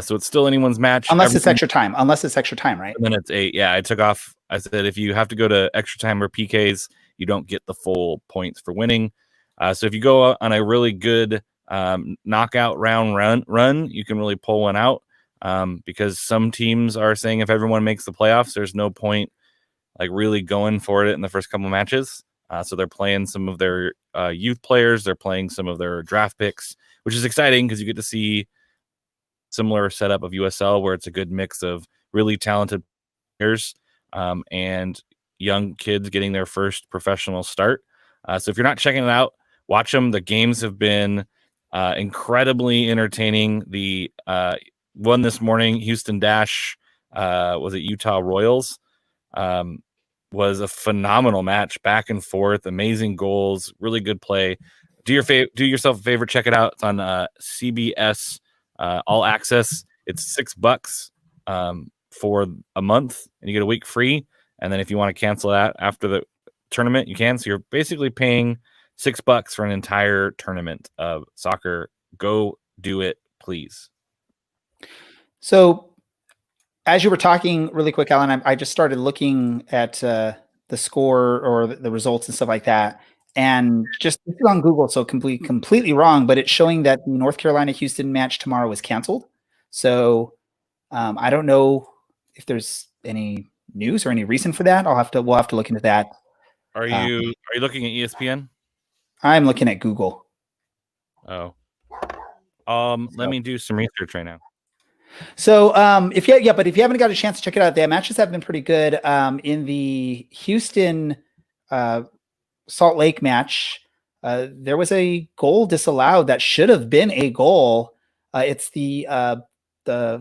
So it's still anyone's match. Unless it's extra time. Unless it's extra time, right? And then it's 8. Yeah, I took off. I said if you have to go to extra time or PKs, you don't get the full points for winning. So if you go on a really good knockout round run, you can really pull one out because some teams are saying if everyone makes the playoffs, there's no point like really going for it in the first couple of matches. So they're playing some of their youth players. They're playing some of their draft picks, which is exciting because you get to see similar setup of USL where it's a good mix of really talented players and young kids getting their first professional start. So if you're not checking it out, watch them. The games have been incredibly entertaining. The one this morning, Houston Dash, was it Utah Royals? Was a phenomenal match, back and forth, amazing goals, really good play. Do yourself a favor, check it out. It's on CBS All Access. It's $6 for a month, and you get a week free. And then if you want to cancel that after the tournament, you can. So you're basically paying $6 for an entire tournament of soccer. Go do it, please. So as you were talking really quick, Alan, I just started looking at the score or the results and stuff like that. And just on Google, so completely wrong, but it's showing that the North Carolina-Houston match tomorrow was canceled. So I don't know if there's any news or any reason for that. We'll have to look into that. Are you looking at ESPN? I'm looking at Google. Oh. Let me do some research right now. So if you haven't got a chance to check it out, the matches have been pretty good. In the Houston Salt Lake match, there was a goal disallowed that should have been a goal. It's the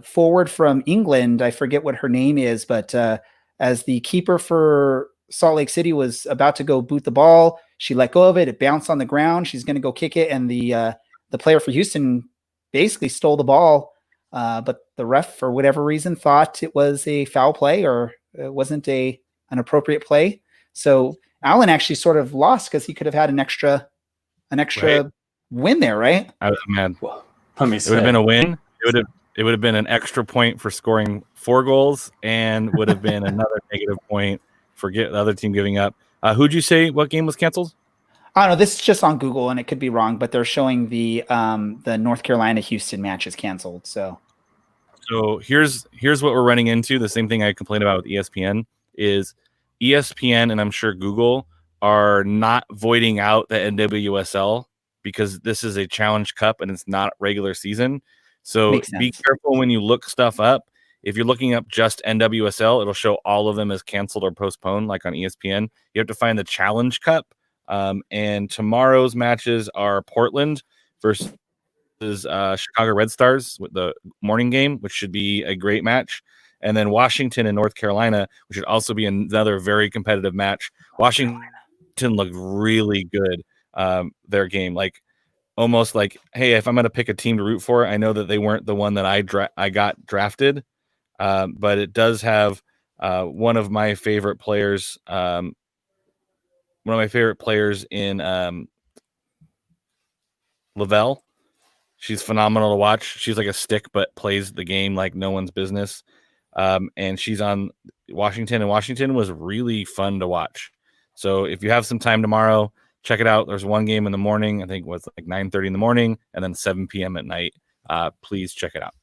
forward from England. I forget what her name is, but as the keeper for Salt Lake City was about to go boot the ball, she let go of it. It bounced on the ground. She's going to go kick it, and the player for Houston basically stole the ball. But the ref, for whatever reason, thought it was a foul play or it wasn't an appropriate play. So Allen actually sort of lost because he could have had an extra right. Win there, right? I was mad. Well, let me say. It would have been a win. It would have been an extra point for scoring 4 goals and would have been another negative point for the other team giving up. Who'd you say what game was canceled? I don't know. This is just on Google, and it could be wrong, but they're showing the North Carolina Houston match is canceled. So here's what we're running into. The same thing I complained about with ESPN is ESPN, and I'm sure Google are not voiding out the NWSL because this is a Challenge Cup and it's not regular season. So Makes be sense. careful when you look stuff up. If you're looking up just NWSL, it'll show all of them as canceled or postponed, like on ESPN. You have to find the Challenge Cup. And tomorrow's matches are Portland versus Chicago Red Stars with the morning game, which should be a great match. And then Washington and North Carolina, which should also be another very competitive match. Washington looked really good. Their game, like almost like, hey, if I'm going to pick a team to root for, I know that they weren't the one that I got drafted. But it does have one of my favorite players. One of my favorite players in Lavelle. She's phenomenal to watch. She's like a stick, but plays the game like no one's business. And she's on Washington, and Washington was really fun to watch. So if you have some time tomorrow, check it out. There's one game in the morning. I think it was like 9:30 in the morning, and then 7 p.m. at night. Please check it out.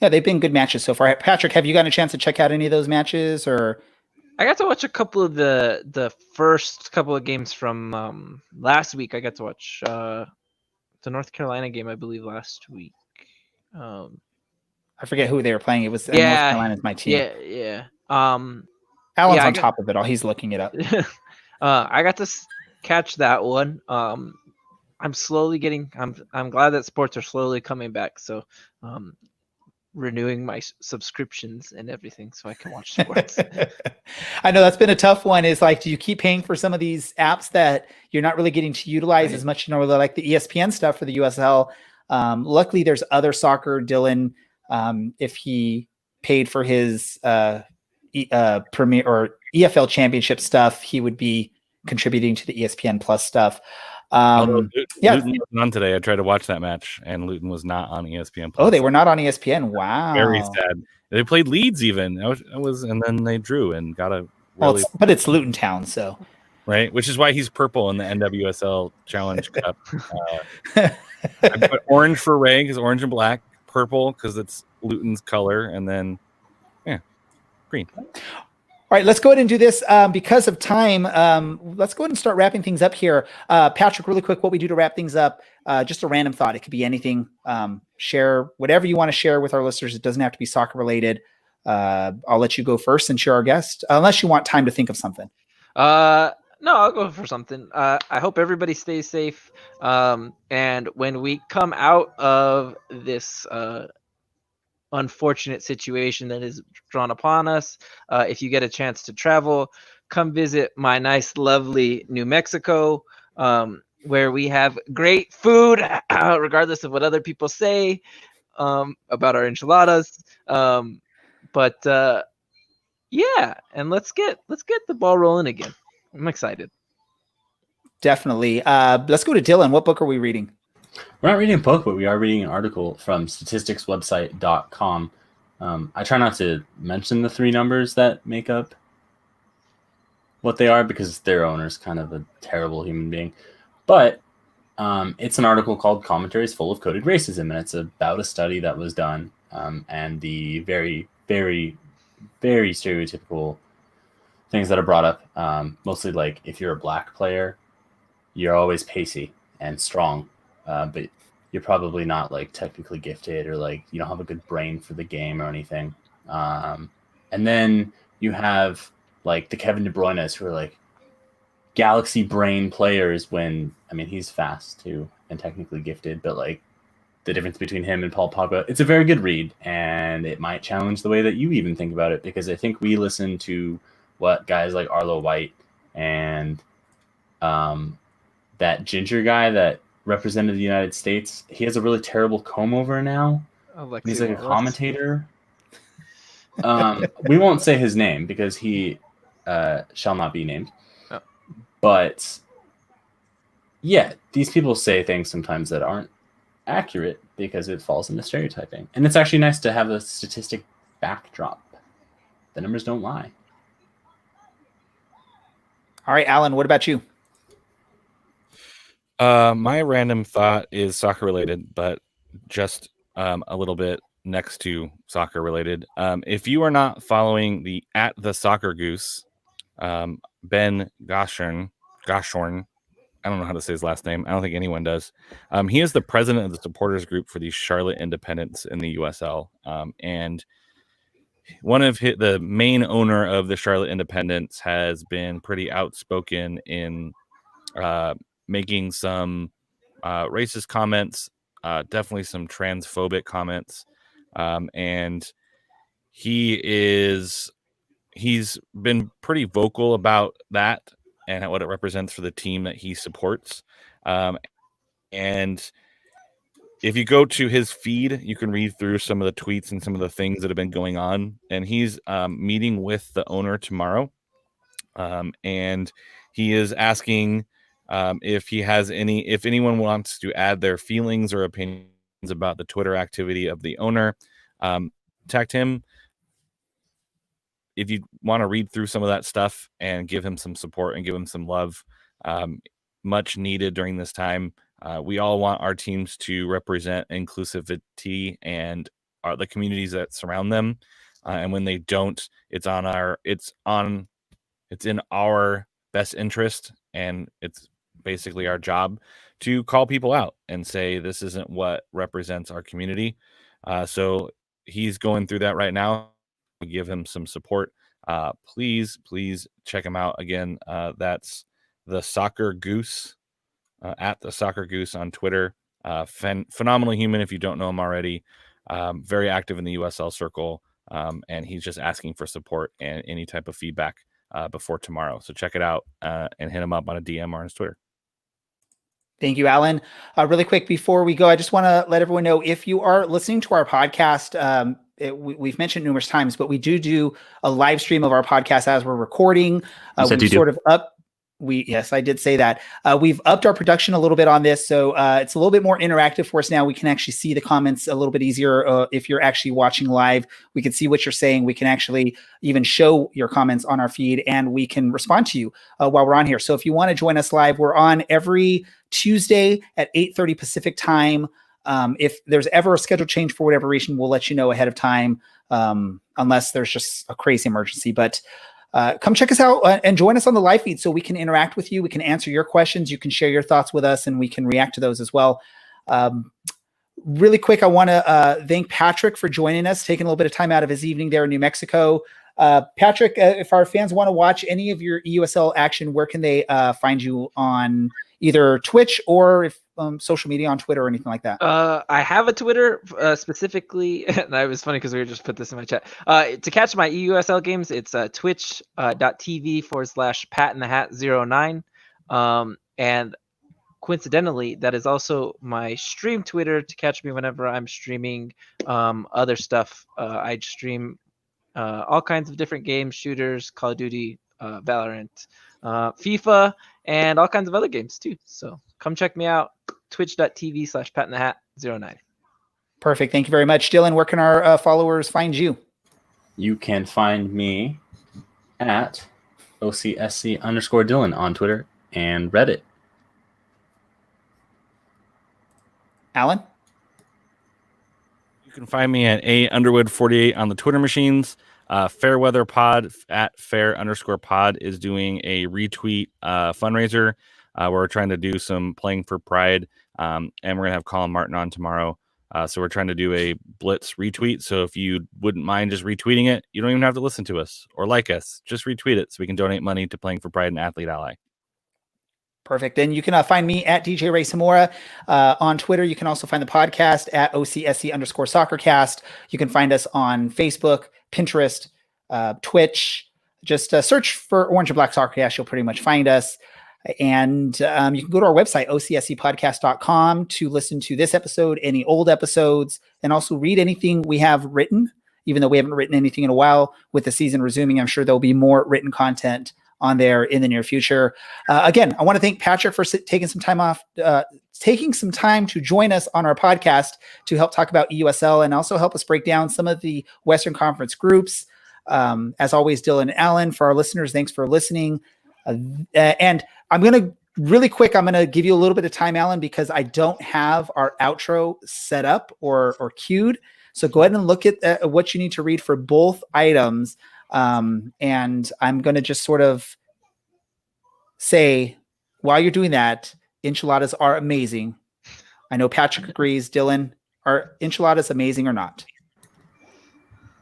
Yeah, they've been good matches so far. Patrick, have you gotten a chance to check out any of those matches? Or I got to watch a couple of the first couple of games from last week. I got to watch the North Carolina game, I believe, last week. I forget who they were playing. It was North Yeah, Carolina's my team. yeah. Alan's yeah, on top of it all. He's looking it up. I got to catch that one. I'm slowly getting. I'm glad that sports are slowly coming back. So, renewing my subscriptions and everything so I can watch sports. I know that's been a tough one. Is like, do you keep paying for some of these apps that you're not really getting to utilize as much? You know, like the ESPN stuff for the USL. Luckily, there's other soccer. Dylan, if he paid for his Premier or EFL Championship stuff, he would be contributing to the ESPN Plus stuff. Luton wasn't on today. I tried to watch that match, and Luton was not on ESPN Plus. Oh, they were not on ESPN. Wow, very sad. They played Leeds even. And then they drew and got a really. But it's Luton Town, so right, which is why he's purple in the NWSL Challenge Cup. I put orange for Ray because orange and black, purple because it's Luton's color, and then green. All right, let's go ahead and do this because of time. Let's go ahead and start wrapping things up here. Patrick, really quick, what we do to wrap things up, just a random thought. It could be anything. Share whatever you want to share with our listeners. It doesn't have to be soccer related. I'll let you go first and share our guest, unless you want time to think of something. No, I'll go for something. I hope everybody stays safe. And when we come out of this unfortunate situation that is drawn upon us, if you get a chance to travel, come visit my nice, lovely New Mexico, where we have great food, regardless of what other people say about our enchiladas. Yeah, and let's get the ball rolling again. I'm excited. Definitely. Let's go to Dylan. What book are we reading? We're not reading a book, but we are reading an article from statisticswebsite.com. I try not to mention the three numbers that make up what they are because their owner's kind of a terrible human being. But it's an article called Commentaries Full of Coded Racism, and it's about a study that was done and the very, very, very stereotypical things that are brought up. Mostly like if you're a black player, you're always pacey and strong. But you're probably not like technically gifted or like you don't have a good brain for the game or anything. And then you have like the Kevin De Bruyne's who are like galaxy brain players when, I mean, he's fast too and technically gifted, but like the difference between him and Paul Pogba, it's a very good read and it might challenge the way that you even think about it because I think we listen to what guys like Arlo White and that ginger guy that represented the United States. He has a really terrible comb over now. He's like a commentator. We won't say his name because he shall not be named. Oh. But yeah, these people say things sometimes that aren't accurate because it falls into stereotyping. And it's actually nice to have a statistic backdrop. The numbers don't lie. All right, Alan, what about you? My random thought is soccer related, but just a little bit next to soccer related. If you are not following the @the Soccer Goose, Ben Goshorn, I don't know how to say his last name. I don't think anyone does. He is the president of the supporters group for the Charlotte Independents in the USL. And one of the main owner of the Charlotte Independents has been pretty outspoken in making some racist comments, definitely some transphobic comments. And he's been pretty vocal about that and what it represents for the team that he supports. And if you go to his feed, you can read through some of the tweets and some of the things that have been going on. And he's meeting with the owner tomorrow. And he is asking if anyone wants to add their feelings or opinions about the Twitter activity of the owner, contact him. If you want to read through some of that stuff and give him some support and give him some love, much needed during this time. We all want our teams to represent inclusivity and the communities that surround them. And when they don't, it's in our best interest, and it's basically our job to call people out and say this isn't what represents our community. So he's going through that right now. Give him some support. Please check him out. Again, that's the Soccer Goose, at the Soccer Goose on Twitter. Phenomenal human if you don't know him already. Very active in the USL circle, and he's just asking for support and any type of feedback before tomorrow. So check it out and hit him up on a DM or on his Twitter. Thank you, Alan. Really quick before we go, I just want to let everyone know, if you are listening to our podcast, we've mentioned numerous times, but we do a live stream of our podcast as we're recording. Yes, I did say that. We've upped our production a little bit on this, so it's a little bit more interactive for us now. We can actually see the comments a little bit easier. If you're actually watching live, we can see what you're saying. We can actually even show your comments on our feed, and we can respond to you while we're on here. So if you want to join us live, we're on every Tuesday at 8:30 Pacific time. If there's ever a schedule change for whatever reason, we'll let you know ahead of time, unless there's just a crazy emergency. But come check us out and join us on the live feed so we can interact with you. We can answer your questions. You can share your thoughts with us, and we can react to those as well. Really quick, I want to thank Patrick for joining us, taking a little bit of time out of his evening there in New Mexico. Patrick, if our fans want to watch any of your EUSL action, where can they find you on either Twitch or social media on Twitter or anything like that? I have a Twitter specifically, and it was funny because we just put this in my chat. To catch my EUSL games, it's twitch.tv/PatInTheHat09. And coincidentally, that is also my stream Twitter to catch me whenever I'm streaming other stuff. I stream all kinds of different games, shooters, Call of Duty, Valorant, FIFA, and all kinds of other games too. So come check me out, twitch.tv/PatInTheHat09. Perfect. Thank you very much. Dylan, where can our followers find you? You can find me at OCSC_Dylan on Twitter and Reddit. Alan? You can find me at @Underwood48 on the Twitter machines. Fairweather Pod at @fair_pod is doing a retweet fundraiser. We're trying to do some playing for Pride, and we're going to have Colin Martin on tomorrow. So we're trying to do a blitz retweet. So if you wouldn't mind just retweeting it, you don't even have to listen to us or like us. Just retweet it so we can donate money to Playing for Pride and Athlete Ally. Perfect. And you can find me at DJ Ray Samora on Twitter. You can also find the podcast at OCSC_SoccerCast. You can find us on Facebook, Pinterest, Twitch. Just search for Orange and Black SoccerCast. You'll pretty much find us. And you can go to our website, OCSCpodcast.com, to listen to this episode, any old episodes, and also read anything we have written, even though we haven't written anything in a while. With the season resuming, I'm sure there'll be more written content on there in the near future. Again, I want to thank Patrick for taking some time to join us on our podcast to help talk about EUSL and also help us break down some of the Western Conference groups. As always, Dylan and Alan, for our listeners, thanks for listening. And I'm going to really quick, I'm going to give you a little bit of time, Alan, because I don't have our outro set up or queued. So go ahead and look at what you need to read for both items. And I'm going to just sort of say while you're doing that, enchiladas are amazing. I know Patrick agrees. Dylan, are enchiladas amazing or not?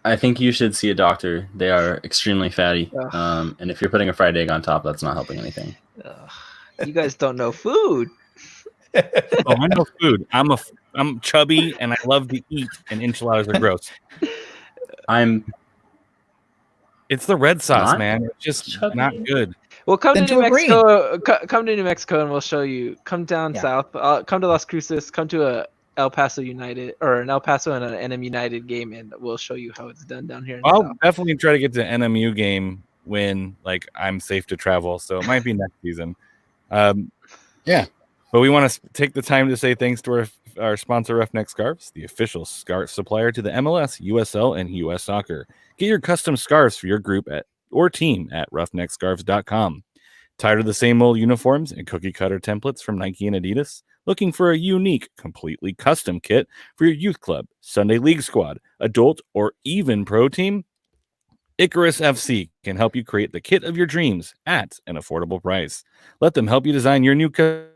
I think you should see a doctor. They are extremely fatty. And if you're putting a fried egg on top, that's not helping anything. You guys don't know food. Oh, I know food. I'm chubby and I love to eat, and enchiladas are gross. It's the red sauce, man. It's just chubby. not good. Well, come Then to New to agree. Mexico. Come to New Mexico, and we'll show you. Come down south. Come to Las Cruces. Come to a El Paso United or an El Paso and an NM United game, and we'll show you how it's done down here. In the I'll south. definitely try to get to an NMU game when I'm safe to travel. So it might be next season. Yeah. But we want to take the time to say thanks to our sponsor, Ruffneck Scarves, the official scarf supplier to the MLS, USL, and US Soccer. Get your custom scarves for your group or team at ruffneckscarves.com. Tired of the same old uniforms and cookie cutter templates from Nike and Adidas? Looking for a unique, completely custom kit for your youth club, Sunday league squad, adult, or even pro team? Icarus FC can help you create the kit of your dreams at an affordable price. Let them help you design your new kit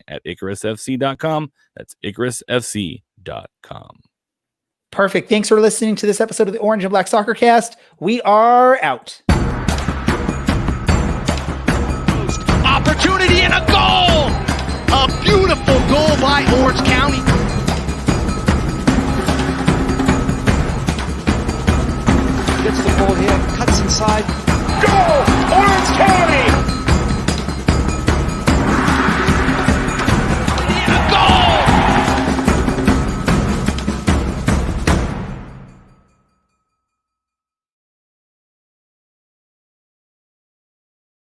at IcarusFC.com. That's IcarusFC.com. Perfect. Thanks for listening to this episode of the Orange and Black Soccer Cast. We are out. Opportunity and a goal! A beautiful goal by Orange County. Gets the ball here, cuts inside. Goal! Orange County!